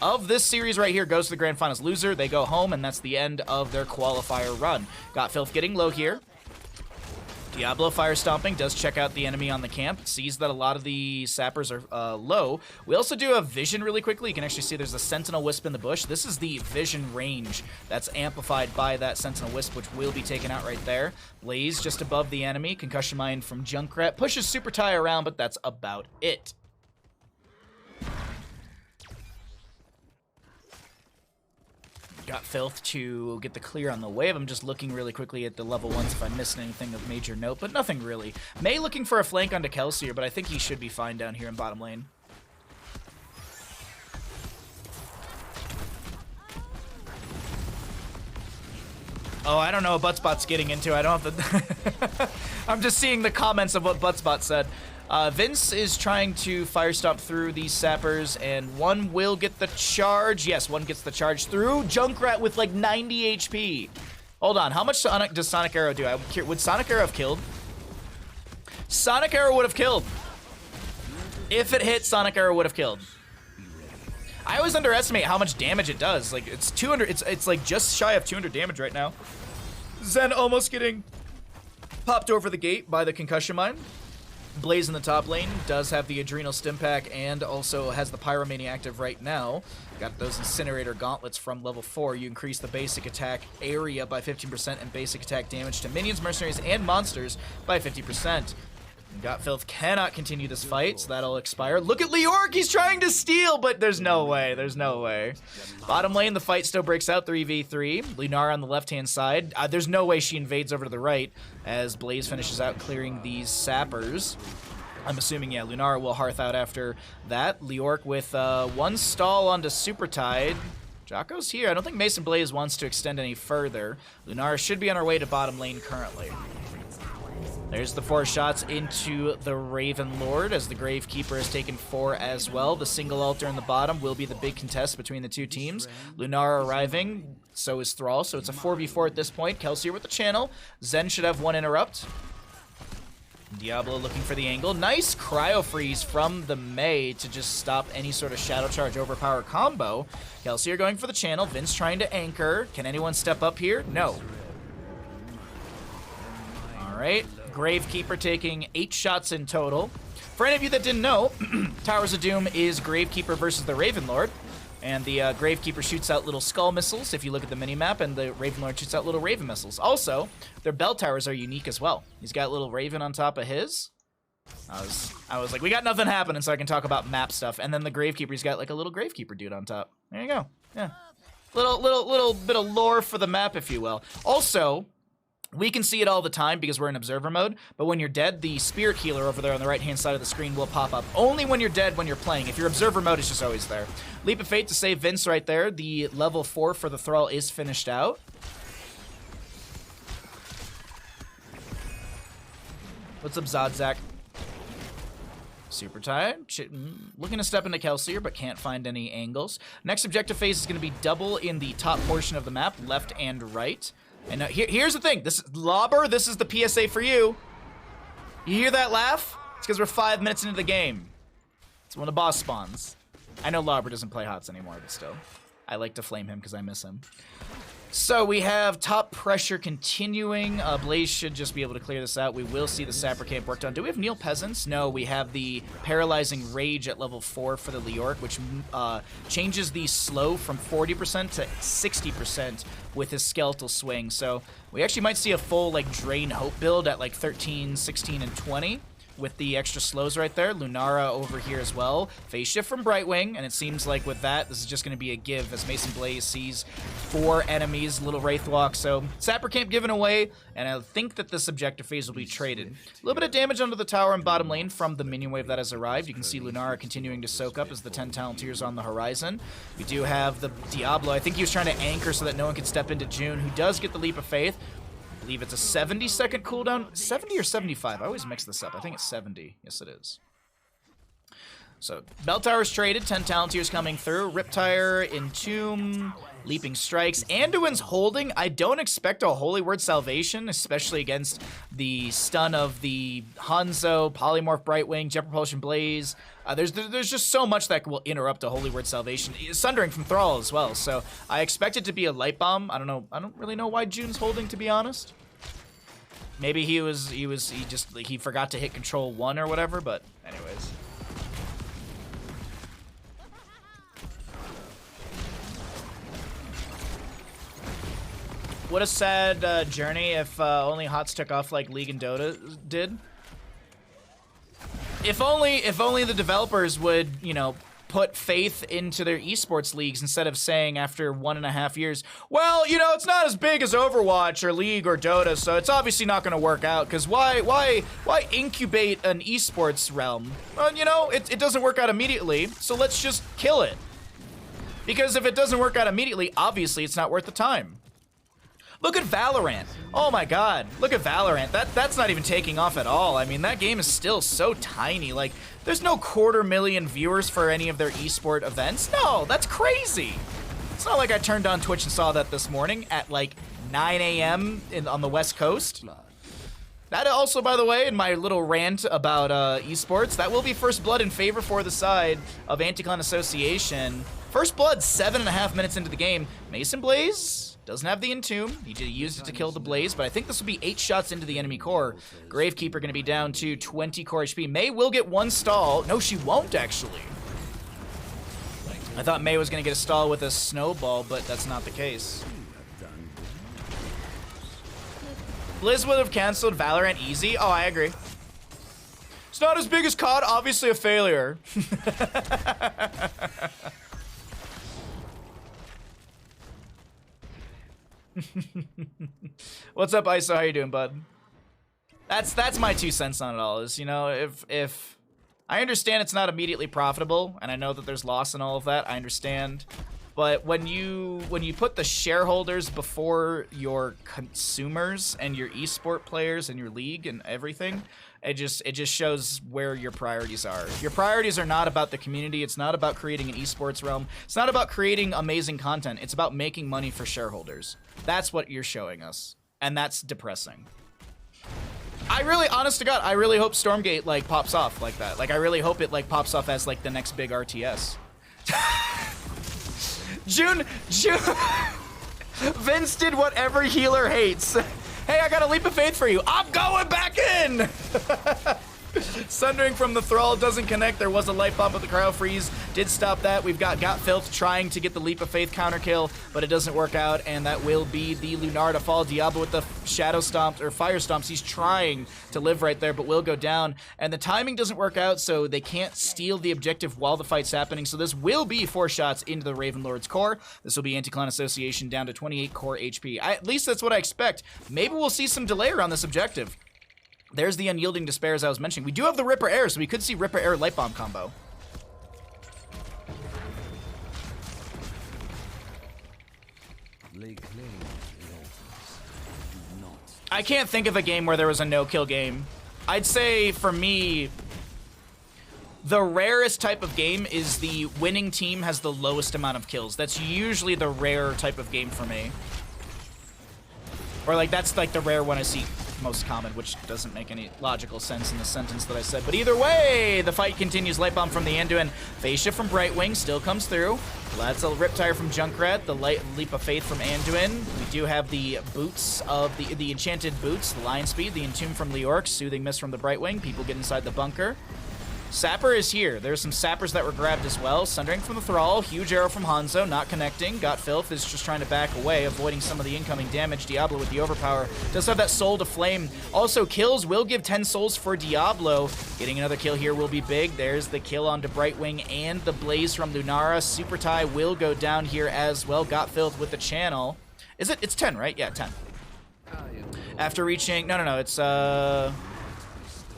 of this series right here goes to the Grand Finals. Loser, they go home, and that's the end of their qualifier run. Got Filth getting low here. Diablo fire stomping, does check out the enemy on the camp, sees that a lot of the sappers are low. We also do have vision really quickly. You can actually see there's a sentinel wisp in the bush. This is the vision range that's amplified by that sentinel wisp, which will be taken out right there. Blaze just above the enemy, concussion mine from Junkrat, pushes Super Tie around, but that's about it. Got Filth to get the clear on the wave. I'm just looking really quickly at the level 1s if I missed anything of major note, but nothing really. May looking for a flank onto Kelsier, but I think he should be fine down here in bottom lane. Oh, I don't know what Buttsbot's getting into. I don't have the... I'm just seeing the comments of what Buttsbot said. Vince is trying to fire stomp through these sappers, and one will get the charge. Yes, one gets the charge through. Junkrat with like 90 HP. Hold on, how much does Sonic Arrow do? Would Sonic Arrow have killed? Sonic Arrow would have killed. If it hit, Sonic Arrow would have killed. I always underestimate how much damage it does. Like, it's 200, it's like just shy of 200 damage right now. Zen almost getting popped over the gate by the concussion mine. Blaze in the top lane does have the Adrenal Stim Pack and also has the Pyromania active right now. Got those Incinerator Gauntlets from level 4. You increase the basic attack area by 15% and basic attack damage to minions, mercenaries, and monsters by 50%. Got Filth cannot continue this fight, so that'll expire. Look at Leoric, he's trying to steal, but there's no way, there's no way. Bottom lane, the fight still breaks out, 3v3. Lunara on the left-hand side. There's no way she invades over to the right as Blaze finishes out clearing these sappers. I'm assuming, yeah, Lunara will hearth out after that. Leoric with one stall onto Super Tide. Jocko's here. I don't think Mason Blaze wants to extend any further. Lunara should be on her way to bottom lane currently. There's the 4 shots into the Raven Lord as the Gravekeeper has taken 4 as well. The single altar in the bottom will be the big contest between the two teams. Lunara arriving, so is Thrall, so it's a 4v4 at this point. Kelsier with the channel. Zen should have 1 interrupt. Diablo looking for the angle. Nice cryo freeze from the Mei to just stop any sort of shadow charge overpower combo. Kelsier going for the channel. Vince trying to anchor. Can anyone step up here? No. All right. Gravekeeper taking 8 shots in total. For any of you that didn't know, Towers of Doom is Gravekeeper versus the Raven Lord. And the Gravekeeper shoots out little skull missiles, if you look at the minimap, and the Raven Lord shoots out little Raven missiles. Also, their bell towers are unique as well. He's got a little Raven on top of his. I was like, we got nothing happening, so I can talk about map stuff. And then the Gravekeeper's got like a little Gravekeeper dude on top. There you go. Yeah. Little bit of lore for the map, if you will. Also, we can see it all the time because we're in observer mode, but when you're dead, the spirit healer over there on the right-hand side of the screen will pop up. Only when you're dead when you're playing. If you're observer mode, it's just always there. Leap of Fate to save Vince right there. The level 4 for the Thrall is finished out. What's up, Zodzak? Super tired. Looking to step into Kelsier, but can't find any angles. Next objective phase is going to be double in the top portion of the map, left and right. And here's the thing. This is Lobber. This is the PSA for you. You hear that laugh? It's because we're 5 minutes into the game. It's when the boss spawns. I know Lobber doesn't play HOTS anymore, but still. I like to flame him because I miss him. So we have top pressure continuing. Blaze should just be able to clear this out. We will see the Sapper Camp worked on. Do we have Neil Peasants? No, we have the Paralyzing Rage at level 4 for the Leoric, which changes the slow from 40% to 60% with his Skeletal Swing. So we actually might see a full like Drain Hope build at like 13, 16, and 20. with the extra slows right there. Lunara over here as well. Phase shift from Brightwing, and it seems like with that, this is just going to be a give as Mason Blaze sees 4 enemies, little Wraithwalk. So Sapper Camp given away, and I think that this objective phase will be traded. A little bit of damage under the tower in bottom lane from the minion wave that has arrived. You can see Lunara continuing to soak up as the 10 Talontiers on the horizon. We do have the Diablo. I think he was trying to anchor so that no one could step into June, who does get the Leap of Faith. I believe it's a 70-second cooldown. 70 or 75? I always mix this up. I think it's 70. Yes, it is. So, Bell Tower's traded. 10 Talontiers coming through. Riptire, Entomb, Leaping Strikes. Anduin's holding. I don't expect a Holy Word Salvation, especially against the stun of the Hanzo, Polymorph Brightwing, Jet Propulsion Blaze. There's just so much that will interrupt a Holy Word Salvation. Sundering from Thrall as well, so I expect it to be a Light Bomb. I don't know. I don't really know why June's holding, to be honest. Maybe he forgot to hit Control 1 or whatever, but anyways. What a sad journey if only HOTS took off like League and Dota did. If only the developers would, you know, put faith into their esports leagues instead of saying after 1.5 years, well, you know, it's not as big as Overwatch or League or Dota, so it's obviously not going to work out. Because why incubate an esports realm? Well, you know, it doesn't work out immediately, so let's just kill it. Because if it doesn't work out immediately, obviously it's not worth the time. Look at Valorant. Oh my god, look at Valorant. That's not even taking off at all. I mean, that game is still so tiny. Like, there's no 250,000 viewers for any of their esport events. No, that's crazy. It's not like I turned on Twitch and saw that this morning at like 9 a.m. on the West Coast. That also, by the way, in my little rant about esports, that will be First Blood in favor for the side of Anti-Clan Association. First Blood, 7.5 minutes into the game. Mason Blaze doesn't have the Entomb. He used it to kill the Blaze, but I think this will be 8 shots into the enemy core. Gravekeeper going to be down to 20 core HP. Mei will get 1 stall. No, she won't, actually. I thought Mei was going to get a stall with a snowball, but that's not the case. Blizz would have canceled Valorant easy. Oh, I agree. It's not as big as COD, obviously a failure. What's up, ISO? How you doing, bud? That's my 2 cents on it all. Is, you know, if I understand it's not immediately profitable, and I know that there's loss and all of that. I understand, but when you put the shareholders before your consumers and your esport players and your league and everything, it just shows where your priorities are. Your priorities are not about the community. It's not about creating an esports realm. It's not about creating amazing content. It's about making money for shareholders. That's what you're showing us, and that's depressing. I really, honest to God, I really hope Stormgate like pops off like that. Like, I really hope it like pops off as like the next big RTS. June. Vince did whatever healer hates. Hey, I got a leap of faith for you. I'm going back in. Sundering from the Thrall doesn't connect. There was a light bomb, but the cryo freeze did stop that. We've got Filth trying to get the leap of faith counter kill, but it doesn't work out, and that will be the Lunar to fall. Diablo with the shadow stomps or fire stomps. He's trying to live right there, but will go down, and the timing doesn't work out, so they can't steal the objective while the fight's happening. So this will be 4 shots into the Raven Lord's core. This will be Anti-Clan Association down to 28 core HP. At least that's what I expect. Maybe we'll see some delay around this objective. There's the Unyielding Despair, as I was mentioning. We do have the Ripper Air, so we could see Ripper Air Light Bomb combo. I can't think of a game where there was a no-kill game. I'd say, for me, the rarest type of game is the winning team has the lowest amount of kills. That's usually the rare type of game for me. Or, like, that's, like, the rare one I see most common, which doesn't make any logical sense in the sentence that I said. But either way, the fight continues. Light Bomb from the Anduin. Phase Shift from Brightwing still comes through. That's a Riptire from Junkrat. The Leap of Faith from Anduin. We do have the boots of the enchanted boots, the Lion Speed, the Entomb from Leorc, Soothing Mist from the Brightwing. People get inside the bunker. Sapper is here. There's some Sappers that were grabbed as well. Sundering from the Thrall. Huge arrow from Hanzo. Not connecting. Got Filth. Is just trying to back away, avoiding some of the incoming damage. Diablo with the overpower. Does have that Soul to Flame. Also, kills will give 10 souls for Diablo. Getting another kill here will be big. There's the kill onto Brightwing and the Blaze from Lunara. Super Tie will go down here as well. Got Filth with the channel. Is it? It's 10, right? Yeah, 10. After reaching... No. It's,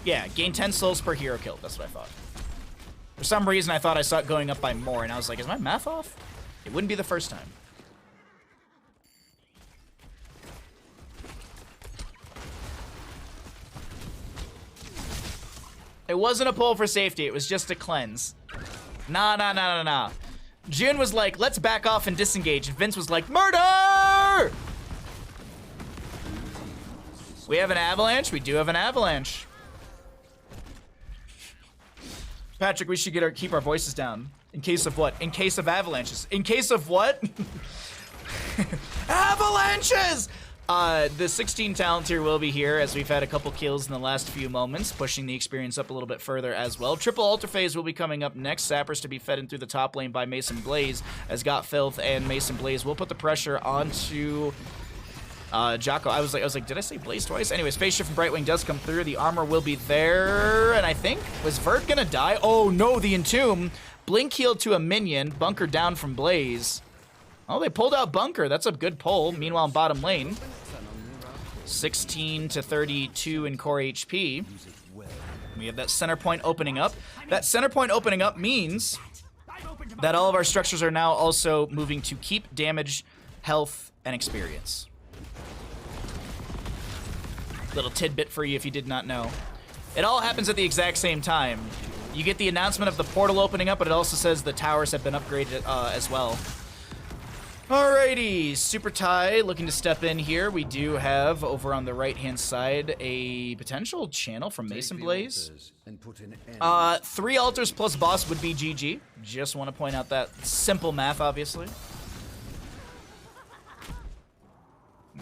yeah, gain 10 souls per hero kill. That's what I thought. For some reason, I thought I saw it going up by more, and I was like, is my math off? It wouldn't be the first time. It wasn't a pull for safety. It was just a cleanse. Nah. June was like, let's back off and disengage. And Vince was like, murder! We have an avalanche? We do have an avalanche. Patrick, we should keep our voices down. In case of what? In case of avalanches. In case of what? Avalanches! The 16 talent tier will be here, as we've had a couple kills in the last few moments, pushing the experience up a little bit further as well. Triple Altar Phase will be coming up next. Sappers to be fed in through the top lane by Mason Blaze, as Got Filth and Mason Blaze will put the pressure onto... Jocko, I was like, did I say Blaze twice? Anyway, Spaceship from Brightwing does come through. The armor will be there, and I think, was Vert gonna die? Oh no, the Entomb. Blink healed to a minion. Bunker down from Blaze. Oh, they pulled out Bunker. That's a good pull. Meanwhile, in bottom lane, 16 to 32 in core HP. We have that center point opening up. That center point opening up means that all of our structures are now also moving to keep damage, health, and experience. Little tidbit for you if you did not know. It all happens at the exact same time. You get the announcement of the portal opening up, but it also says the towers have been upgraded as well. Alrighty, Super Tie looking to step in here. We do have, over on the right-hand side, a potential channel from Mason Blaze. 3 altars plus boss would be GG. Just want to point out that simple math, obviously.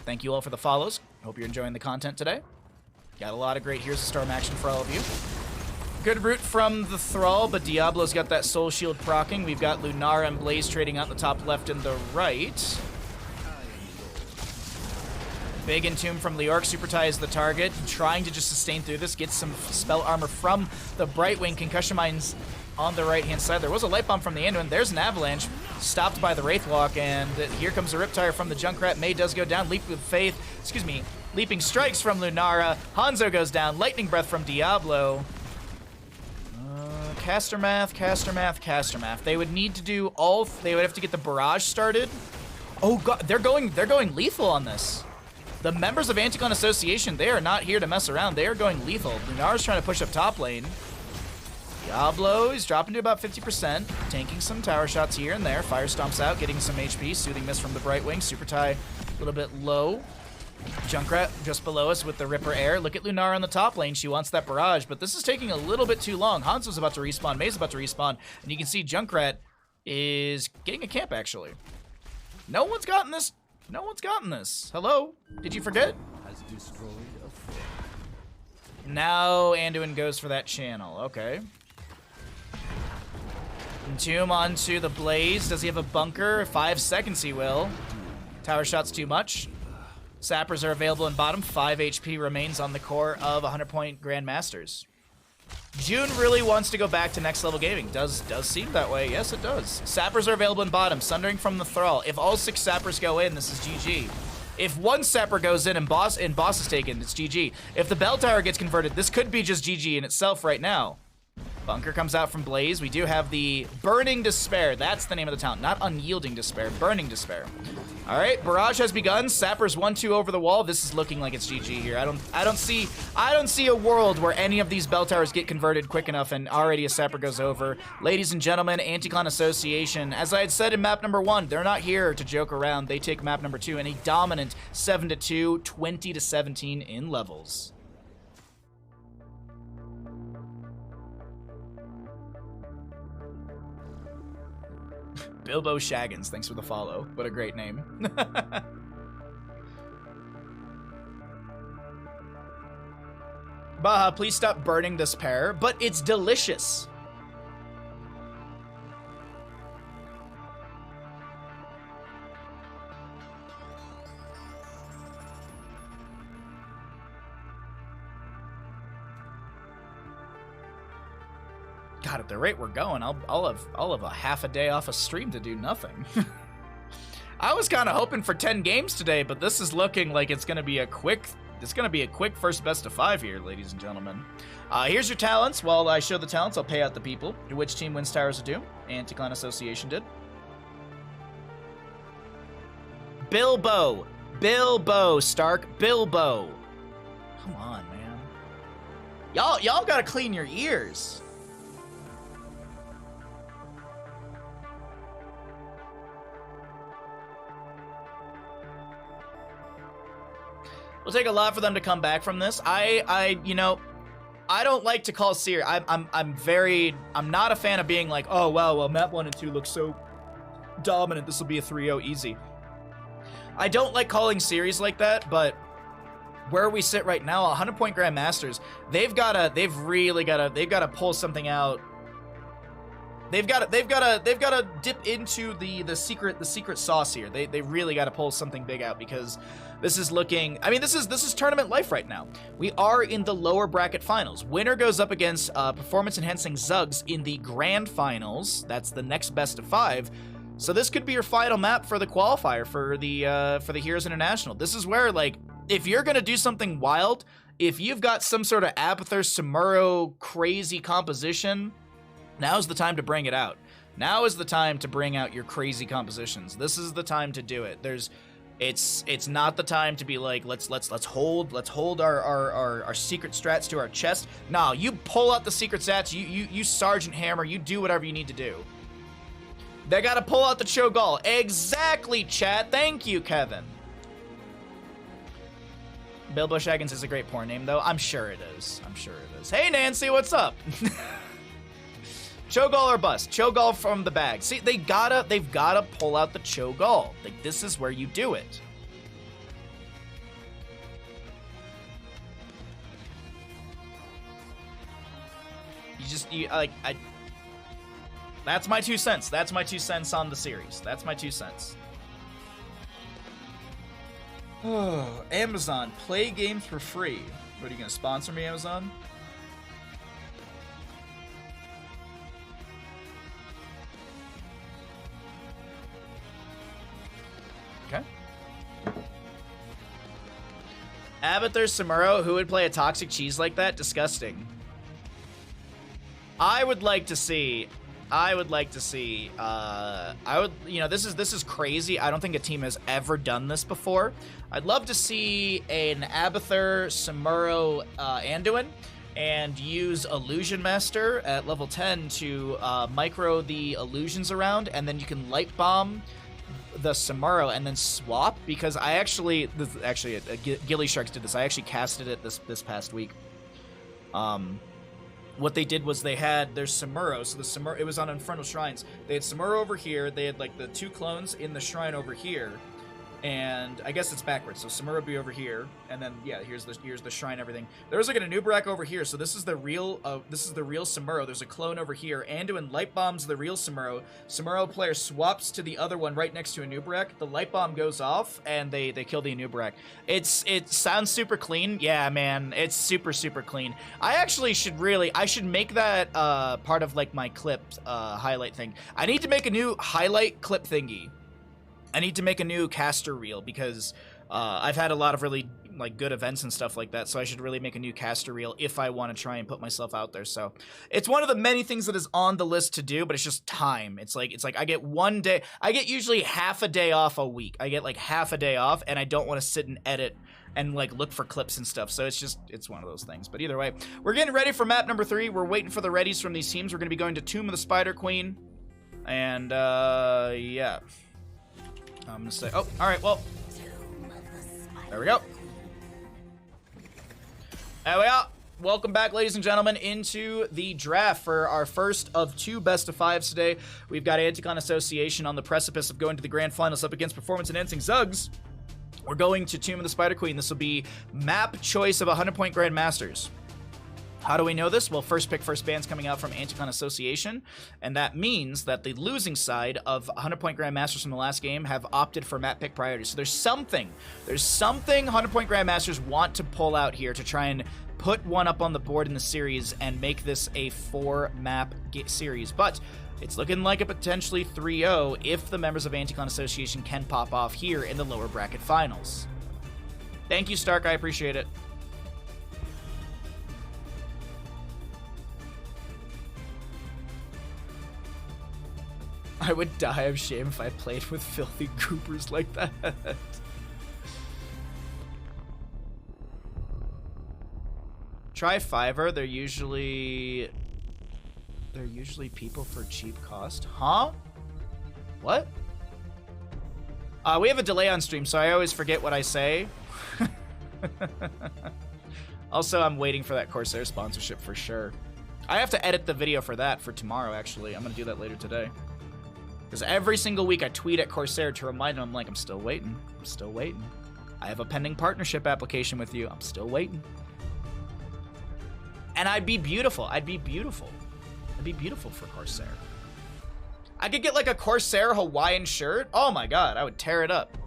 Thank you all for the follows. Hope you're enjoying the content today. Got a lot of great Here's the Storm action for all of you. Good route from the Thrall, but Diablo's got that Soul Shield proccing. We've got Lunara and Blaze trading out the top left and the right. Big Entomb from Leorc. Super Tie is the target. Trying to just sustain through this. Gets some spell armor from the Brightwing. Concussion Mines on the right-hand side. There was a Light Bomb from the Anduin. There's an Avalanche. Stopped by the Wraithwalk, and here comes a Riptire from the Junkrat. May does go down. Leap with Faith. Excuse me. Leaping Strikes from Lunara. Hanzo goes down. Lightning Breath from Diablo. Caster Math. They would need to do all... They would have to get the barrage started. Oh god, they're going lethal on this. The members of Anticon Association, they are not here to mess around. They are going lethal. Lunara's trying to push up top lane. Diablo is dropping to about 50%, tanking some tower shots here and there. Fire Stomps out, getting some HP. Soothing Mist from the Brightwing. Super Tie a little bit low. Junkrat just below us with the Ripper Air. Look at Lunara on the top lane. She wants that barrage, but this is taking a little bit too long. Hanzo's about to respawn. May's about to respawn. And you can see Junkrat is getting a camp, actually. No one's gotten this. No one's gotten this. Hello? Did you forget? Now Anduin goes for that channel. Okay. Entomb onto the Blaze. Does he have a bunker? 5 seconds he will. Tower shot's too much. Sappers are available in bottom. 5 HP remains on the core of 100-point Grandmasters. June really wants to go back to next level gaming. Does seem that way. Yes, it does. Sappers are available in bottom. Sundering from the Thrall. If all 6 Sappers go in, this is GG. If 1 Sapper goes in and boss is taken, it's GG. If the Bell Tower gets converted, this could be just GG in itself right now. Bunker comes out from Blaze. We do have the Burning Despair. That's the name of the talent. Not Unyielding Despair. Burning Despair. All right, barrage has begun. Sappers 1-2 over the wall. This is looking like it's GG here. I don't see a world where any of these bell towers get converted quick enough and already a Sapper goes over. Ladies and gentlemen, Anticon Association, as I had said in map number 1, they're not here to joke around. They take map number 2 in a dominant 7-2, 20-17 in levels. Bilbo Shaggins, thanks for the follow. What a great name. Baha, please stop burning this pear, but it's delicious. God, at the rate we're going, I'll have a half a day off a stream to do nothing. I was kind of hoping for 10 games today, but this is looking like it's gonna be a quick first best of 5 here, ladies and gentlemen. Here's your talents. While I show the talents, I'll pay out the people. Which team wins Towers of Doom? Anti-Clan Association did. Bilbo, Stark, Bilbo. Come on, man. Y'all gotta clean your ears. It'll take a lot for them to come back from this. You know, I don't like to call series. I'm not a fan of being like, oh well, map 1 and 2 look so dominant. This will be a 3-0 easy. I don't like calling series like that, but where we sit right now, 100-point Grandmasters, they've got to pull something out. They've got to dip into the secret sauce here. They really got to pull something big out, because this is looking, I mean, this is tournament life right now. We are in the lower bracket finals. Winner goes up against performance enhancing Zugs in the grand finals. That's the next best of 5. So this could be your final map for the qualifier for the Heroes International. This is where, like, if you're gonna do something wild, if you've got some sort of Abathur Samuro crazy composition, now's the time to bring it out. Now is the time to bring out your crazy compositions. This is the time to do it. It's not the time to be like, let's hold our secret strats to our chest. No, you pull out the secret stats, you Sergeant Hammer, you do whatever you need to do. They gotta pull out the Cho'Gall. Exactly, chat. Thank you, Kevin. Bilbo Shaggins is a great porn name, though. I'm sure it is. Hey, Nancy, what's up? Cho'Gall or bust. Cho'Gall from the bag. See, they've gotta pull out the Cho'Gall. Like, this is where you do it. That's my 2 cents. That's my 2 cents on the series. That's my 2 cents. Oh, Amazon, play games for free. What, are you gonna sponsor me, Amazon? Okay. Abathur Samuro, who would play a toxic cheese like that? Disgusting. I would like to see, you know, this is crazy. I don't think a team has ever done this before. I'd love to see an Abathur Samuro Anduin and use Illusion Master at level 10 to micro the illusions around, and then you can light bomb the Samuro and then swap, because Gilly Sharks did this. I actually casted it this past week. What they did was they had their Samuro, so the Samuro, it was on Infernal Shrines. They had Samuro over here, they had like the 2 clones in the shrine over here, and I guess it's backwards. So Samuro would be over here, and then yeah, here's the shrine, everything. There's like an Anub'arak over here, so this is the real Samuro. There's a clone over here. Anduin light bombs the real Samuro. Samuro player swaps to the other one right next to Anub'arak. The light bomb goes off, and they kill the Anub'arak. It sounds super clean. Yeah, man, it's super clean. I should make that part of like my clip highlight thing. I need to make a new highlight clip thingy. I need to make a new caster reel, because I've had a lot of really like good events and stuff like that, so I should really make a new caster reel if I want to try and put myself out there. So it's one of the many things that is on the list to do, but it's just time. It's like I get one day, I get usually half a day off a week. I get like half a day off, and I don't want to sit and edit and like look for clips and stuff. So it's one of those things. But either way, we're getting ready for map number 3. We're waiting for the readies from these teams. We're going to be going to Tomb of the Spider Queen, and yeah. I'm gonna say, oh, all right, well, there we go. There we are. Welcome back, ladies and gentlemen, into the draft for our first of 2 best of 5s today. We've got Anti-Clan Association on the precipice of going to the grand finals up against Performance Enhancing Zugs. We're going to Tomb of the Spider Queen. This will be map choice of 100-point Grandmasters. How do we know this? Well, first pick, first ban's coming out from Anticon Association, and that means that the losing side of 100-point Grandmasters from the last game have opted for map pick priority. So there's something 100-point Grandmasters want to pull out here to try and put one up on the board in the series and make this a 4-map series. But it's looking like a potentially 3-0 if the members of Anticon Association can pop off here in the lower bracket finals. Thank you, Stark. I appreciate it. I would die of shame if I played with filthy goopers like that. Try Fiverr. They're usually people for cheap cost. Huh? What? We have a delay on stream, so I always forget what I say. Also, I'm waiting for that Corsair sponsorship for sure. I have to edit the video for that for tomorrow, actually. I'm going to do that later today. Because every single week I tweet at Corsair to remind them, I'm like, I'm still waiting. I'm still waiting. I have a pending partnership application with you. I'm still waiting. And I'd be beautiful. I'd be beautiful. I'd be beautiful for Corsair. I could get like a Corsair Hawaiian shirt. Oh my god, I would tear it up.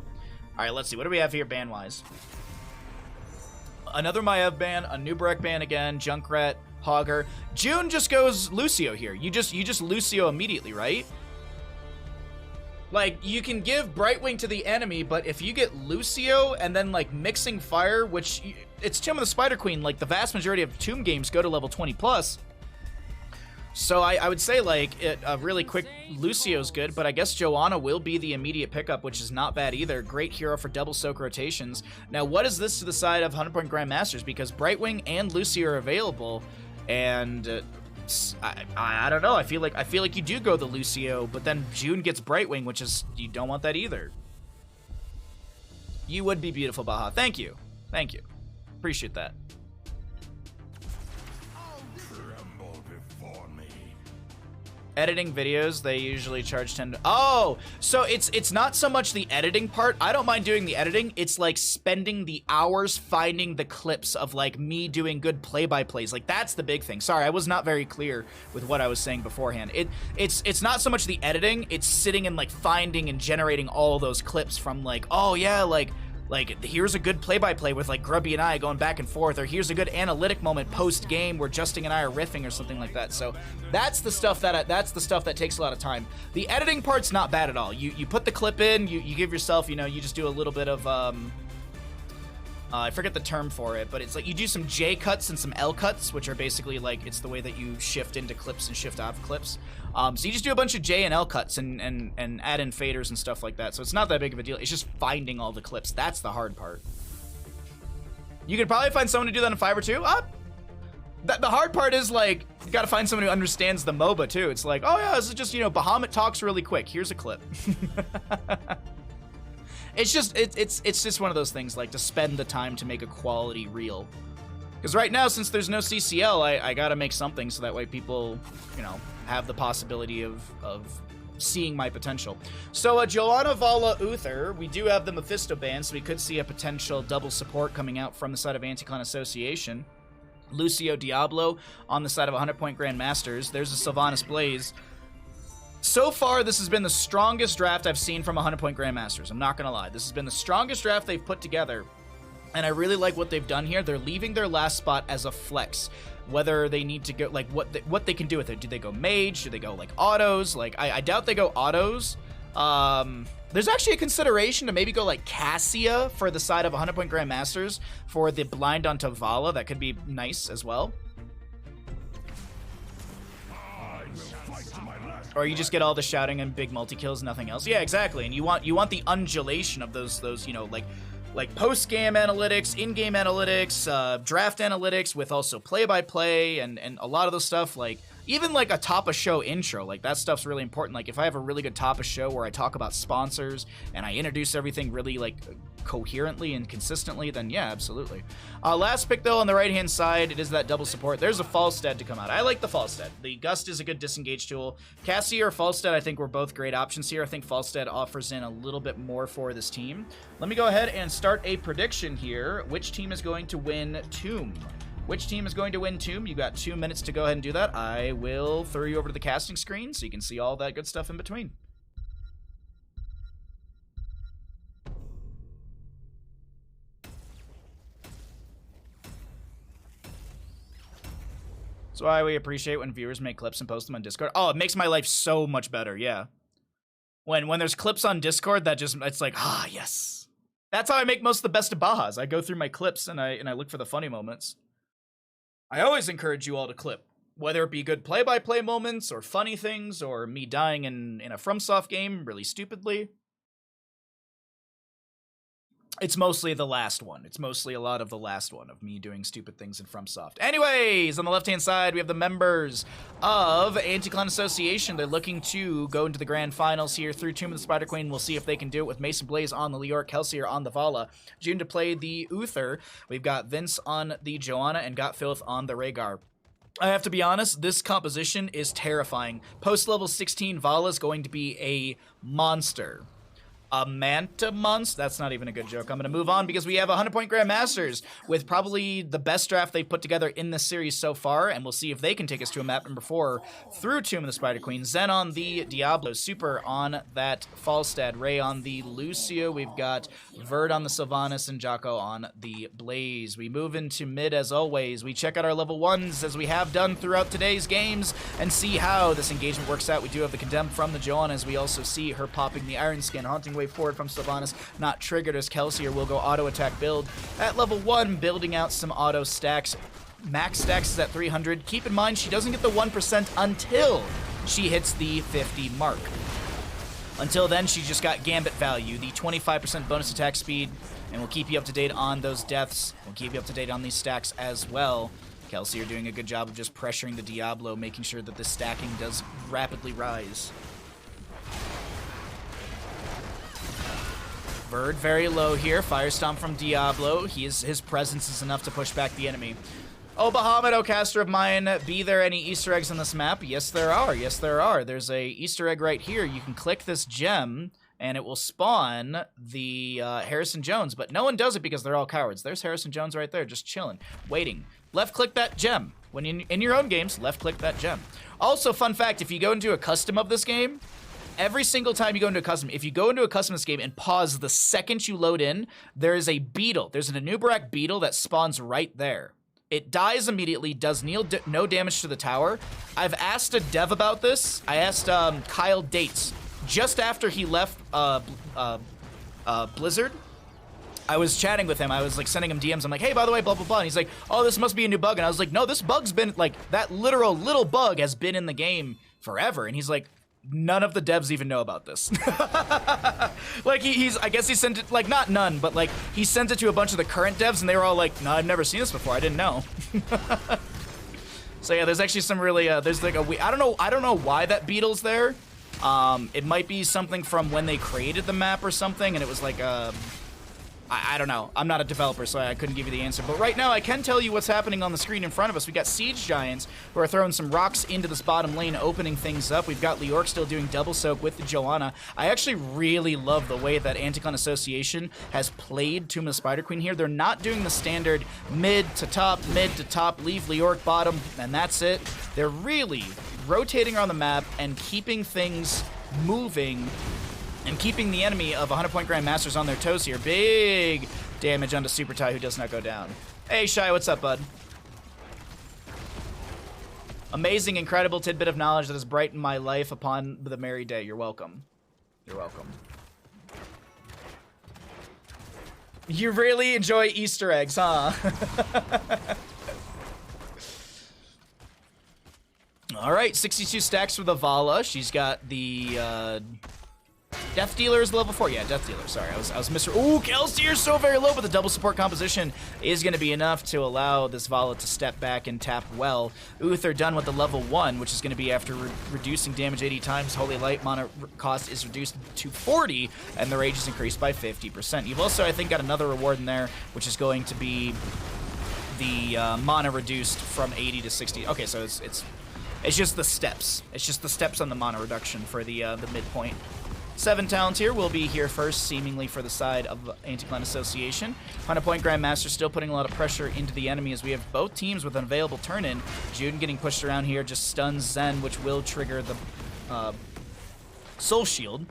All right, let's see. What do we have here ban-wise? Another Maev ban, a Nubarek ban again, Junkrat, Hogger. June just goes Lucio here. You just Lucio immediately, right? Like, you can give Brightwing to the enemy, but if you get Lucio and then, like, Mixing Fire, which, it's Tomb of the Spider Queen, like, the vast majority of Tomb games go to level 20+. So I would say, like, a really quick Lucio's good, but I guess Joanna will be the immediate pickup, which is not bad either. Great hero for double soak rotations. Now, what is this to the side of 100-point Grandmasters? Because Brightwing and Lucio are available, and... I don't know. I feel like you do go the Lucio, but then June gets Brightwing, which is, you don't want that either. You would be beautiful, Baha. Thank you. Thank you. Appreciate that. Editing videos, they usually charge 10 to... Oh, so it's not so much the editing part. I don't mind doing the editing. It's like spending the hours finding the clips of like me doing good play-by-plays. Like that's the big thing. Sorry, I was not very clear with what I was saying beforehand. It's not so much the editing. It's sitting and like finding and generating all those clips from like, oh yeah, like here's a good play-by-play with like Grubby and I going back and forth, or here's a good analytic moment post-game where Justin and I are riffing or something like that. So that's the stuff that takes a lot of time. The editing part's not bad at all. You put the clip in, you give yourself, you know, you just do a little bit of I forget the term for it, but it's like you do some J cuts and some L cuts, which are basically like, it's the way that you shift into clips and shift out of clips. So you just do a bunch of J and L cuts and add in faders and stuff like that. So it's not that big of a deal. It's just finding all the clips. That's the hard part. You could probably find someone to do that in Fiverr too. The hard part is like, you gotta find someone who understands the MOBA too. It's like, oh yeah, this is just, you know, Bahamut talks really quick. Here's a clip. It's just one of those things, like, to spend the time to make a quality reel. Because right now, since there's no CCL, I gotta make something so that way people, you know, have the possibility of seeing my potential. So, Joanna Vala Uther, we do have the Mephisto ban, so we could see a potential double support coming out from the side of Anticon Association. Lucio Diablo on the side of 100-point Grandmasters. There's a Sylvanas Blaze. So far, this has been the strongest draft I've seen from 100-point Grandmasters. I'm not going to lie. This has been the strongest draft they've put together. And I really like what they've done here. They're leaving their last spot as a flex. Whether they need to go, like, what they can do with it. Do they go mage? Do they go, like, autos? Like, I doubt they go autos. There's actually a consideration to maybe go, like, Cassia for the side of 100-point Grandmasters for the blind onto Vala. That could be nice as well. Or you just get all the shouting and big multi-kills, nothing else. Yeah, exactly. And you want the undulation of those you know, like post-game analytics, in-game analytics, draft analytics with also play-by-play and a lot of the stuff, like, even like a top-of-show intro, like that stuff's really important. Like if I have a really good top-of-show where I talk about sponsors and I introduce everything really like coherently and consistently, then yeah, absolutely. Last pick though on the right-hand side, it is that double support. There's a Falstad to come out. I like the Falstad. The Gust is a good disengage tool. Cassie or Falstad, I think were both great options here. I think Falstad offers in a little bit more for this team. Let me go ahead and start a prediction here. Which team is going to win Tomb? Which team is going to win Tomb? You got 2 minutes to go ahead and do that. I will throw you over to the casting screen so you can see all that good stuff in between. That's why we appreciate when viewers make clips and post them on Discord. Oh, it makes my life so much better, yeah. When there's clips on Discord, that just, it's like, ah, yes. That's how I make most of the best of Bajas. I go through my clips and I look for the funny moments. I always encourage you all to clip, whether it be good play-by-play moments or funny things or me dying in a FromSoft game really stupidly. It's mostly the last one. It's mostly a lot of the last one of me doing stupid things in FromSoft. Anyways, on the left-hand side, we have the members of Anti-Clan Association. They're looking to go into the grand finals here through Tomb of the Spider Queen. We'll see if they can do it with Mason Blaze on the Leoric, Kelsier on the Vala, June to play the Uther. We've got Vince on the Joanna and Got Filth on the Rhaegar. I have to be honest, this composition is terrifying. Post-level 16 Vala is going to be a monster. A Manta monster? That's not even a good joke. I'm going to move on because we have 100-point Grandmasters with probably the best draft they've put together in this series so far, and we'll see if they can take us to a map number 4 through Tomb of the Spider Queen. Zen on the Diablo, Super on that Falstad, Ray on the Lucio, we've got Verd on the Sylvanas, and Jocko on the Blaze. We move into mid as always. We check out our level 1s as we have done throughout today's games and see how this engagement works out. We do have the Condemned from the Joanna as we also see her popping the Iron Skin, Haunting Wave forward from Sylvanas, not triggered as Kelsier will go auto attack build. At level 1, building out some auto stacks. Max stacks is at 300. Keep in mind, she doesn't get the 1% until she hits the 50 mark. Until then, she just got Gambit value, the 25% bonus attack speed, and we'll keep you up to date on those deaths. We'll keep you up to date on these stacks as well. Kelsier doing a good job of just pressuring the Diablo, making sure that this stacking does rapidly rise. Bird very low here. Firestomp from Diablo. His presence is enough to push back the enemy. Oh, Bahamut, oh caster of mine, be there any Easter eggs on this map? Yes, there are. Yes, there are. There's a Easter egg right here. You can click this gem, and it will spawn the Harrison Jones, but no one does it because they're all cowards. There's Harrison Jones right there, just chilling, waiting. Left-click that gem. When in your own games, left-click that gem. Also, fun fact, if you go into a custom of this game, every single time you go into a custom, if you go into a custom this game and pause the second you load in, there is a beetle. There's an Anubarak beetle that spawns right there. It dies immediately, does no damage to the tower. I've asked a dev about this. I asked Kyle Dates just after he left Blizzard. I was chatting with him. I was like sending him DMs. I'm like, hey, by the way, blah, blah, blah. And he's like, oh, this must be a new bug. And I was like, no, this bug's been like, that literal little bug has been in the game forever. And he's like, none of the devs even know about this. Like I guess he sent it, like not none, but like he sent it to a bunch of the current devs and they were all like, no, I've never seen this before. I didn't know. So yeah, there's actually some really, there's like I don't know why that beetle's there. It might be something from when they created the map or something and it was like, I don't know. I'm not a developer, so I couldn't give you the answer. But right now, I can tell you what's happening on the screen in front of us. We got Siege Giants who are throwing some rocks into this bottom lane, opening things up. We've got Leoric still doing double soak with the Joanna. I actually really love the way that Anti-Clan Association has played Tomb of the Spider Queen here. They're not doing the standard mid to top, leave Leoric bottom, and that's it. They're really rotating around the map and keeping things moving and keeping the enemy of 100-point Grandmasters on their toes here. Big damage onto Super Ty, who does not go down. Hey, Shy, what's up, bud? Amazing, incredible tidbit of knowledge that has brightened my life upon the merry day. You're welcome. You're welcome. You really enjoy Easter eggs, huh? All right, 62 stacks for the Vala. She's got the Death Dealer is level 4. Yeah, Death Dealer. Sorry, I was Mr. Ooh, Kelsier so very low, but the double support composition is going to be enough to allow this Vala to step back and tap well. Uther done with the level 1, which is going to be after reducing damage 80 times. Holy Light mana cost is reduced to 40, and the Rage is increased by 50%. You've also, I think, got another reward in there, which is going to be the mana reduced from 80 to 60. Okay, so it's just the steps. It's just the steps on the mana reduction for the midpoint. Seven Talents here will be here first, seemingly for the side of Anti-Clan Association. 100-point Grandmaster still putting a lot of pressure into the enemy as we have both teams with an available turn-in. June getting pushed around here just stuns Zen, which will trigger the Soul Shield.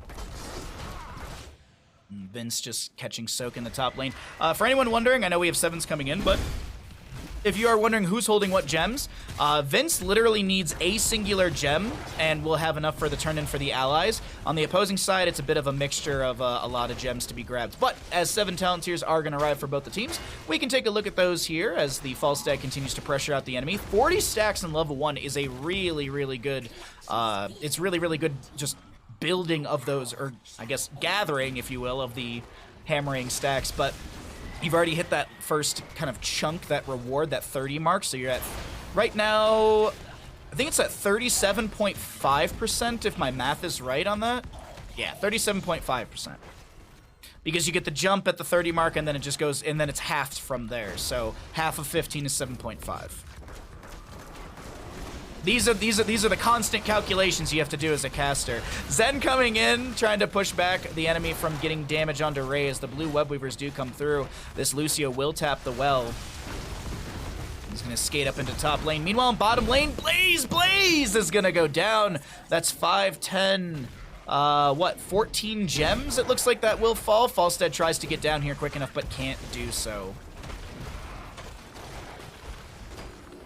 Vince just catching Soak in the top lane. For anyone wondering, I know we have sevens coming in, but if you are wondering who's holding what gems, Vince literally needs a singular gem and will have enough for the turn-in for the allies. On the opposing side, it's a bit of a mixture of a lot of gems to be grabbed. But as 7 talent tiers are going to arrive for both the teams, we can take a look at those here as the false stack continues to pressure out the enemy. 40 stacks in level 1 is a really, really good, it's really, really good just building of those, or I guess gathering, if you will, of the hammering stacks. But you've already hit that first kind of chunk, that reward, that 30 mark. So you're at, right now, I think it's at 37.5% if my math is right on that. Yeah, 37.5%. Because you get the jump at the 30 mark and then it just goes, and then it's halved from there. So half of 15 is 7.5. These are the constant calculations you have to do as a caster. Zen coming in, trying to push back the enemy from getting damage onto Ray as the blue web weavers do come through. This Lucio will tap the well. He's gonna skate up into top lane. Meanwhile, in bottom lane, Blaze is gonna go down. That's 5, 10, 14 gems? It looks like that will fall. Falstead tries to get down here quick enough, but can't do so.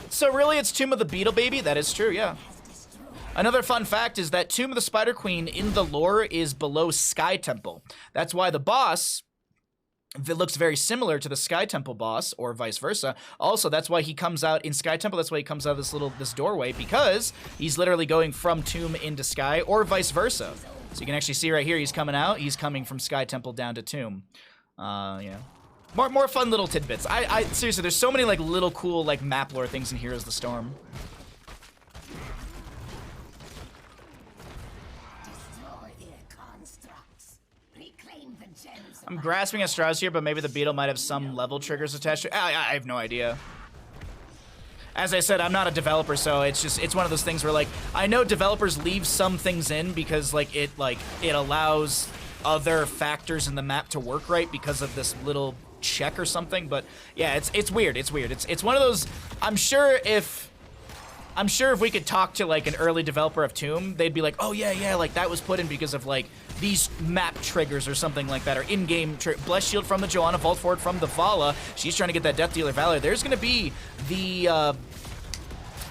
So really, it's Tomb of the Beetle Baby? That is true, yeah. Another fun fact is that Tomb of the Spider Queen in the lore is below Sky Temple. That's why the boss, that looks very similar to the Sky Temple boss, or vice versa. Also, that's why he comes out in Sky Temple. That's why he comes out of this doorway, because he's literally going from Tomb into Sky, or vice versa. So you can actually see right here, he's coming out. He's coming from Sky Temple down to Tomb. Yeah. More fun little tidbits. Seriously, there's so many like little cool like map lore things in Heroes of the Storm. I'm grasping at straws here, but maybe the beetle might have some level triggers attached to it. I have no idea. As I said, I'm not a developer, so it's one of those things where like I know developers leave some things in because like it allows other factors in the map to work right because of this little check or something. But yeah, it's weird. It's one of those. I'm sure if we could talk to like an early developer of Tomb, they'd be like, oh yeah, like that was put in because of like these map triggers or something like that, or in-game Bless Shield from the Joanna, Vault Forward from the Vala. She's trying to get that Death Dealer Valor. There's gonna be the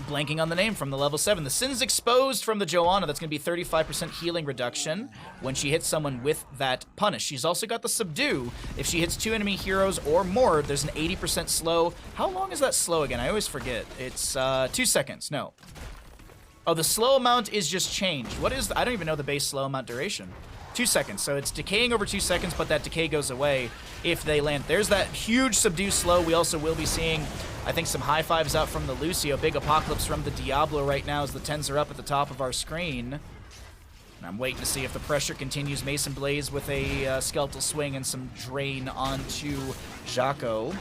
blanking on the name from the level 7. The Sin's Exposed from the Joanna. That's going to be 35% healing reduction when she hits someone with that punish. She's also got the Subdue. If she hits 2 enemy heroes or more, there's an 80% slow. How long is that slow again? I always forget. It's 2 seconds. No. Oh, the slow amount is just changed. What is I don't even know the base slow amount duration. 2 seconds. So it's decaying over 2 seconds, but that decay goes away if they land. There's that huge Subdue slow. We also will be seeing, I think, some high fives out from the Lucio. Big Apocalypse from the Diablo right now as the 10s are up at the top of our screen. And I'm waiting to see if the pressure continues. Mason Blaze with a skeletal swing and some drain onto Jaco.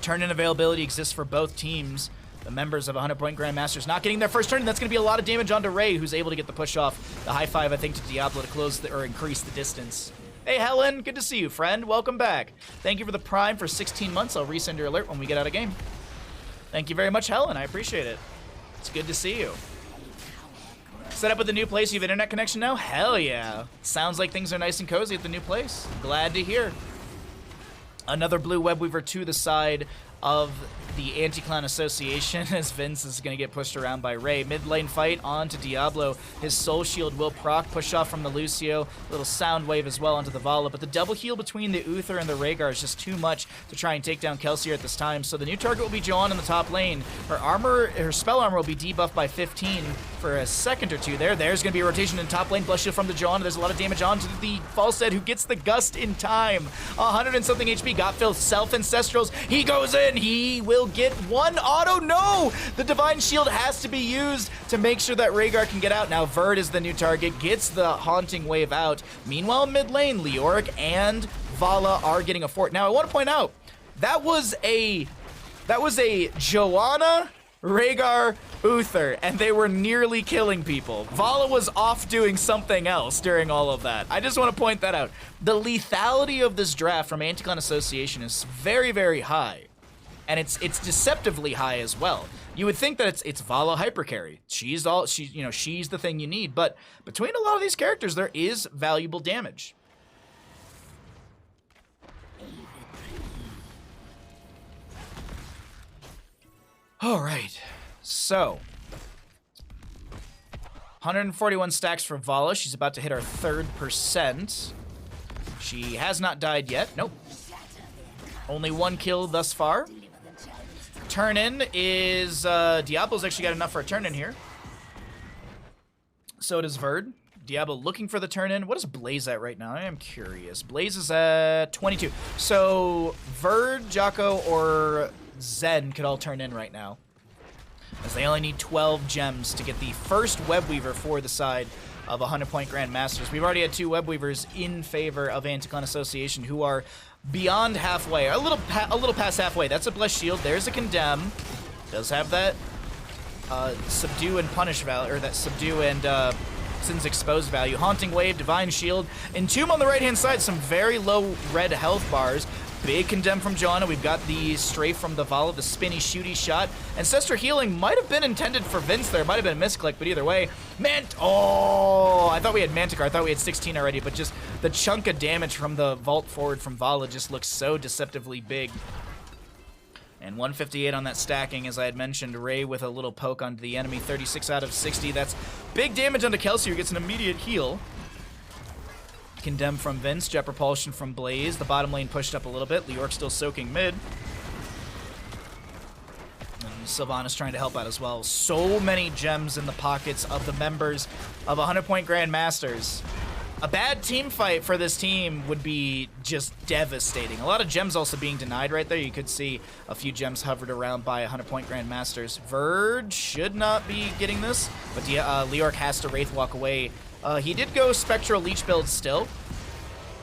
Turn-in availability exists for both teams. The members of 100-point Grandmasters not getting their first turn, and that's going to be a lot of damage onto Ray, who's able to get the push off. The high five, I think, to Diablo to close or increase the distance. Hey, Helen, good to see you, friend. Welcome back. Thank you for the Prime for 16 months. I'll resend your alert when we get out of game. Thank you very much, Helen. I appreciate it. It's good to see you. Set up with the new place. You have internet connection now? Hell yeah. Sounds like things are nice and cozy at the new place. Glad to hear. Another blue web weaver to the side of the Anti-Clan Association as Vince is going to get pushed around by Ray. Mid lane fight on to Diablo. His Soul Shield will proc, push off from the Lucio. Little sound wave as well onto the Vala, but the double heal between the Uther and the Rhaegar is just too much to try and take down Kelsier at this time. So the new target will be Joanna in the top lane. Her spell armor will be debuffed by 15 for a second or two there. There's going to be a rotation in top lane. Bless Shield from the Joanna. There's a lot of damage onto the Falstead, who gets the Gust in time. 100 and something HP. Gotfil self-ancestrals. He goes in. He will get one auto. No! The Divine Shield has to be used to make sure that Rhaegar can get out. Now Verd is the new target. Gets the Haunting Wave out. Meanwhile, mid lane, Leoric and Vala are getting a fort. Now, I want to point out, that was a Joanna Rhaegar, Uther, and they were nearly killing people. Vala was off doing something else during all of that. I just want to point that out. The lethality of this draft from Anticon Association is very, very high. And it's deceptively high as well. You would think that it's Vala hypercarry. She's the thing you need, but between a lot of these characters there is valuable damage. All right, so 141 stacks for Vala. She's about to hit her 3rd%. She has not died yet. Nope. Only 1 kill thus far. Turn in is Diablo's actually got enough for a turn in here. So does Verd. Diablo looking for the turn in. What is Blaze at right now? I am curious. Blaze is at 22. So Verd, Jocko, or Zen could all turn in right now, as they only need 12 gems to get the first Web Weaver for the side of 100-point Grandmasters. We've already had 2 Web Weavers in favor of Anticon Association, who are beyond halfway, a little past halfway. That's a Blessed Shield. There's a Condemn. Does have that Subdue and Punish value, or that Subdue and Sin's Exposed value. Haunting Wave, Divine Shield, Entomb on the right-hand side. Some very low red health bars. Big Condemn from Joanna. We've got the Strafe from the Vala, the spinny shooty shot. Ancestor Healing might have been intended for Vince there. Might have been a misclick, but either way. Oh, I thought we had Manticore. I thought we had 16 already, but just the chunk of damage from the vault forward from Vala just looks so deceptively big. And 158 on that stacking, as I had mentioned. Ray with a little poke onto the enemy. 36 out of 60. That's big damage onto Kelsey, who gets an immediate heal. Condemn from Vince, Jet Propulsion from Blaze. The bottom lane pushed up a little bit. Leorc still soaking mid. And Sylvanas trying to help out as well. So many gems in the pockets of the members of 100-point Grandmasters. A bad team fight for this team would be just devastating. A lot of gems also being denied right there. You could see a few gems hovered around by 100-point Grandmasters. Verd should not be getting this, but Leorc has to Wraith Walk away. He did go Spectral Leech build still,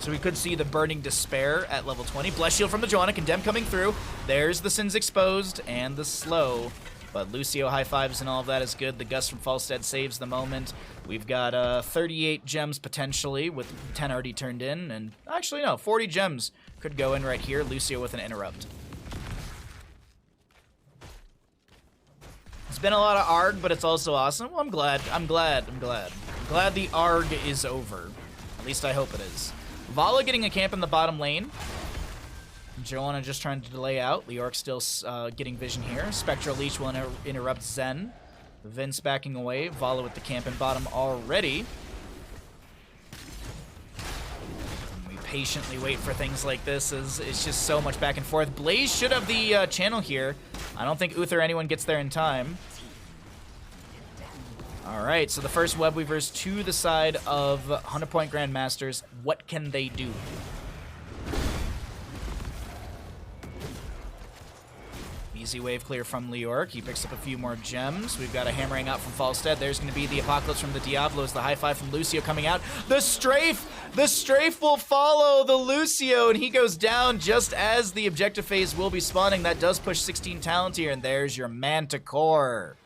so we could see the Burning Despair at level 20. Bless Shield from the Joanna, Condemn coming through. There's the Sins Exposed and the Slow, but Lucio high fives and all of that is good. The Gust from Falstead saves the moment. We've got 38 gems potentially, with 10 already turned in, and actually no, 40 gems could go in right here. Lucio with an Interrupt. It's been a lot of ARG, but it's also awesome. Well, I'm glad the ARG is over. At least I hope it is. Vala getting a camp in the bottom lane. Joanna just trying to delay out. Leorc still getting vision here. Spectral Leech will interrupt Zen. Vince backing away. Vala with the camp in bottom already. And we patiently wait for things like this, as it's just so much back and forth. Blaze should have the channel here. I don't think Uther or anyone gets there in time. Alright, so the first Web Weavers to the side of 100-point Grandmasters. What can they do? Easy wave clear from Leorc. He picks up a few more gems. We've got a hammering out from Falstead. There's going to be the Apocalypse from the Diablos. The high five from Lucio coming out. The Strafe! The Strafe will follow the Lucio, and he goes down just as the objective phase will be spawning. That does push 16 talent here, and there's your Manticore.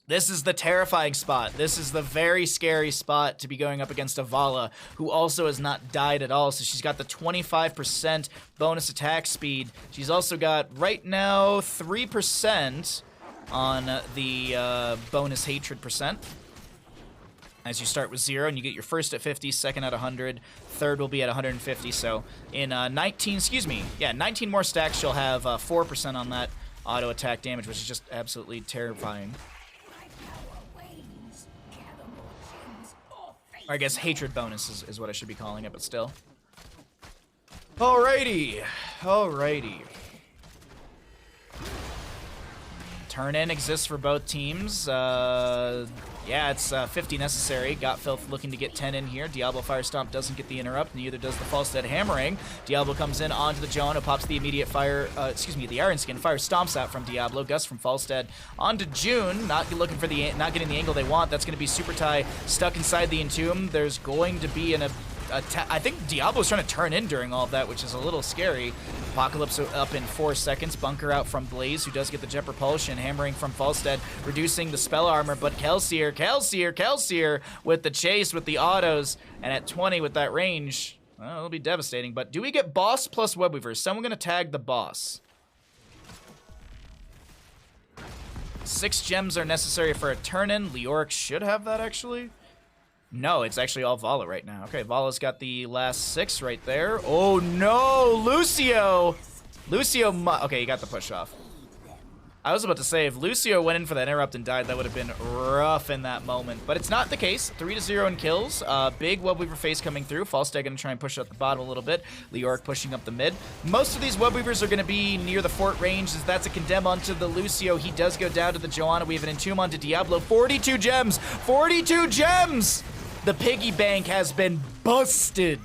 This is the terrifying spot. This is the very scary spot to be going up against a Vala, who also has not died at all. So she's got the 25% bonus attack speed. She's also got, right now, 3% on the bonus hatred percent. As you start with 0, and you get your first at 50, second at 100, third will be at 150. So in 19 more stacks, she'll have 4% on that auto attack damage, which is just absolutely terrifying. Or I guess hatred bonus is what I should be calling it, but still. Alrighty. Turn in exists for both teams. Yeah, it's 50 necessary. Got Filth looking to get 10 in here. Diablo Fire Stomp doesn't get the interrupt, neither does the Falstead Hammering. Diablo comes in onto the Joanna, pops the immediate fire, the Iron Skin. Fire stomps out from Diablo. Gust from Falstead onto June, not getting the angle they want. That's going to be Super Tie stuck inside the Entomb. There's going to be a I think Diablo's trying to turn in during all of that, which is a little scary. Apocalypse up in 4 seconds. Bunker out from Blaze, who does get the jet propulsion. Hammering from Falstead, reducing the spell armor. But Kelsier with the chase, with the autos. And at 20 with that range, well, it'll be devastating. But do we get boss plus Webweaver? Is someone going to tag the boss? 6 gems are necessary for a turn-in. Leoric should have that, actually. No, it's actually all Vala right now. Okay, Vala's got the last 6 right there. Oh, no! Lucio! Okay, he got the push off. I was about to say, if Lucio went in for that interrupt and died, that would have been rough in that moment. But it's not the case. 3-0 in kills. Big Webweaver face coming through. Falstad going to try and push up the bottom a little bit. Leoric pushing up the mid. Most of these Webweavers are going to be near the fort range, as that's a condemn onto the Lucio. He does go down to the Joanna. We have an entomb onto Diablo. 42 gems! 42 gems! The piggy bank has been busted.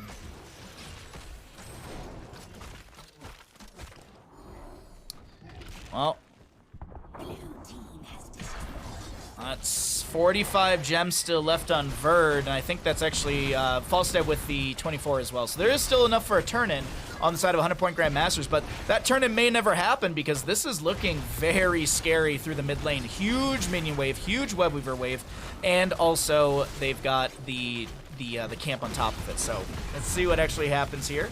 Well, that's 45 gems still left on Verd, and I think that's actually Falstead with the 24 as well. So there is still enough for a turn-in on the side of 100-point Grandmasters, but that turn-in may never happen because this is looking very scary through the mid lane. Huge minion wave, huge Webweaver wave, and also they've got the camp on top of it. So let's see what actually happens here.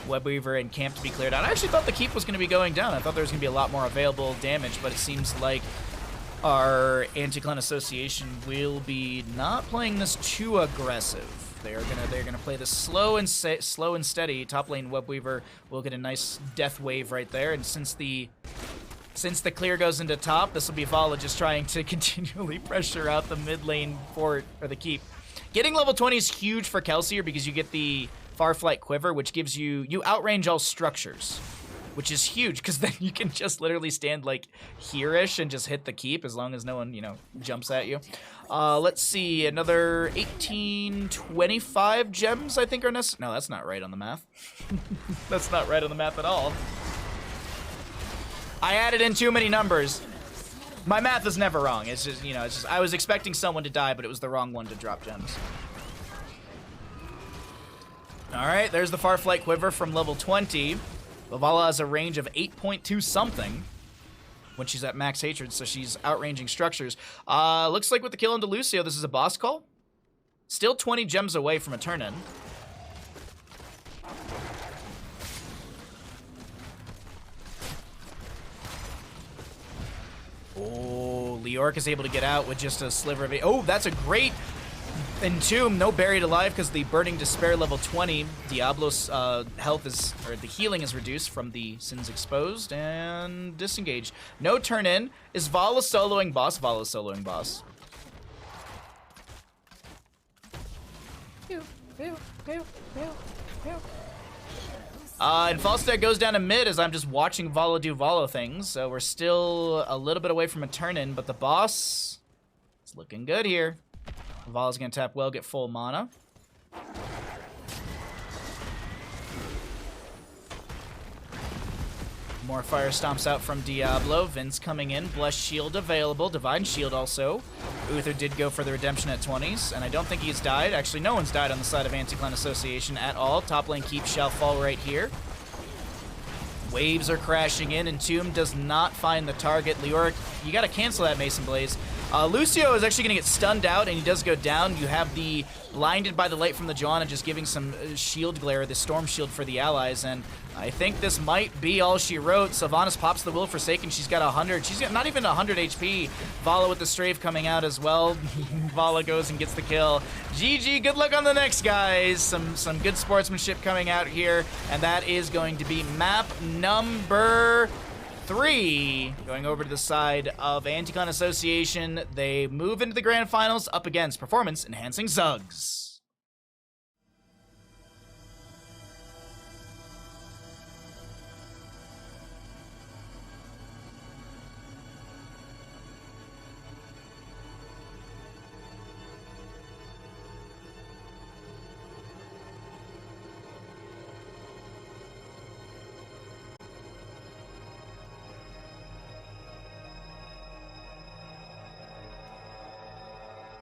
Webweaver and camp to be cleared out. I actually thought the keep was going to be going down. I thought there was going to be a lot more available damage, but it seems like our Anti-Clan Association will be not playing this too aggressive. They're gonna play this slow and steady. Top lane Webweaver will get a nice death wave right there, and since the clear goes into top, this will be Vala just trying to continually pressure out the mid lane fort or the keep. Getting level 20 is huge for Kelsier because you get the Farflight Quiver, which gives you outrange all structures, which is huge because then you can just literally stand like here-ish and just hit the keep as long as no one, you know, jumps at you. Let's see, another 25 gems I think are necessary. No, that's not right on the math. That's not right on the math at all. I added in too many numbers. My math is never wrong. It's just, you know, it's just I was expecting someone to die, but it was the wrong one to drop gems. All right, there's the Farflight Quiver from level 20. Vala has a range of 8.2 something when she's at max hatred, so she's outranging structures. Looks like with the kill onto Lucio, this is a boss call. Still 20 gems away from a turn-in. Oh, Leoric is able to get out with just a sliver of it. Oh, that's a great entomb. No buried alive because the Burning Despair level 20. Diablo's health is, or the healing is reduced from the Sins Exposed and disengaged. No turn in. Is Vala soloing boss? Vala's soloing boss. And Falstad goes down to mid as I'm just watching Vala do Vala things. So we're still a little bit away from a turn-in, but the boss is looking good here. Vala's gonna tap well, get full mana. More fire stomps out from Diablo. Vince coming in. Blessed Shield available. Divine Shield also. Uther did go for the redemption at 20s, and I don't think he's died. Actually, no one's died on the side of Anti-Clan Association at all. Top lane keep shall fall right here. Waves are crashing in, and Tomb does not find the target. Leoric, you gotta cancel that Mason Blaze. Lucio is actually gonna get stunned out, and he does go down. You have the blinded by the light from the Joanna just giving some shield glare, the storm shield for the allies, and I think this might be all she wrote. Sylvanas pops the Will Forsaken. She's got 100. She's got not even 100 HP. Vala with the strafe coming out as well. Vala goes and gets the kill. GG, good luck on the next, guys. Some good sportsmanship coming out here, and that is going to be map number 3. Going over to the side of Anti-Clan Association. They move into the grand finals up against Performance Enhancing Zugs.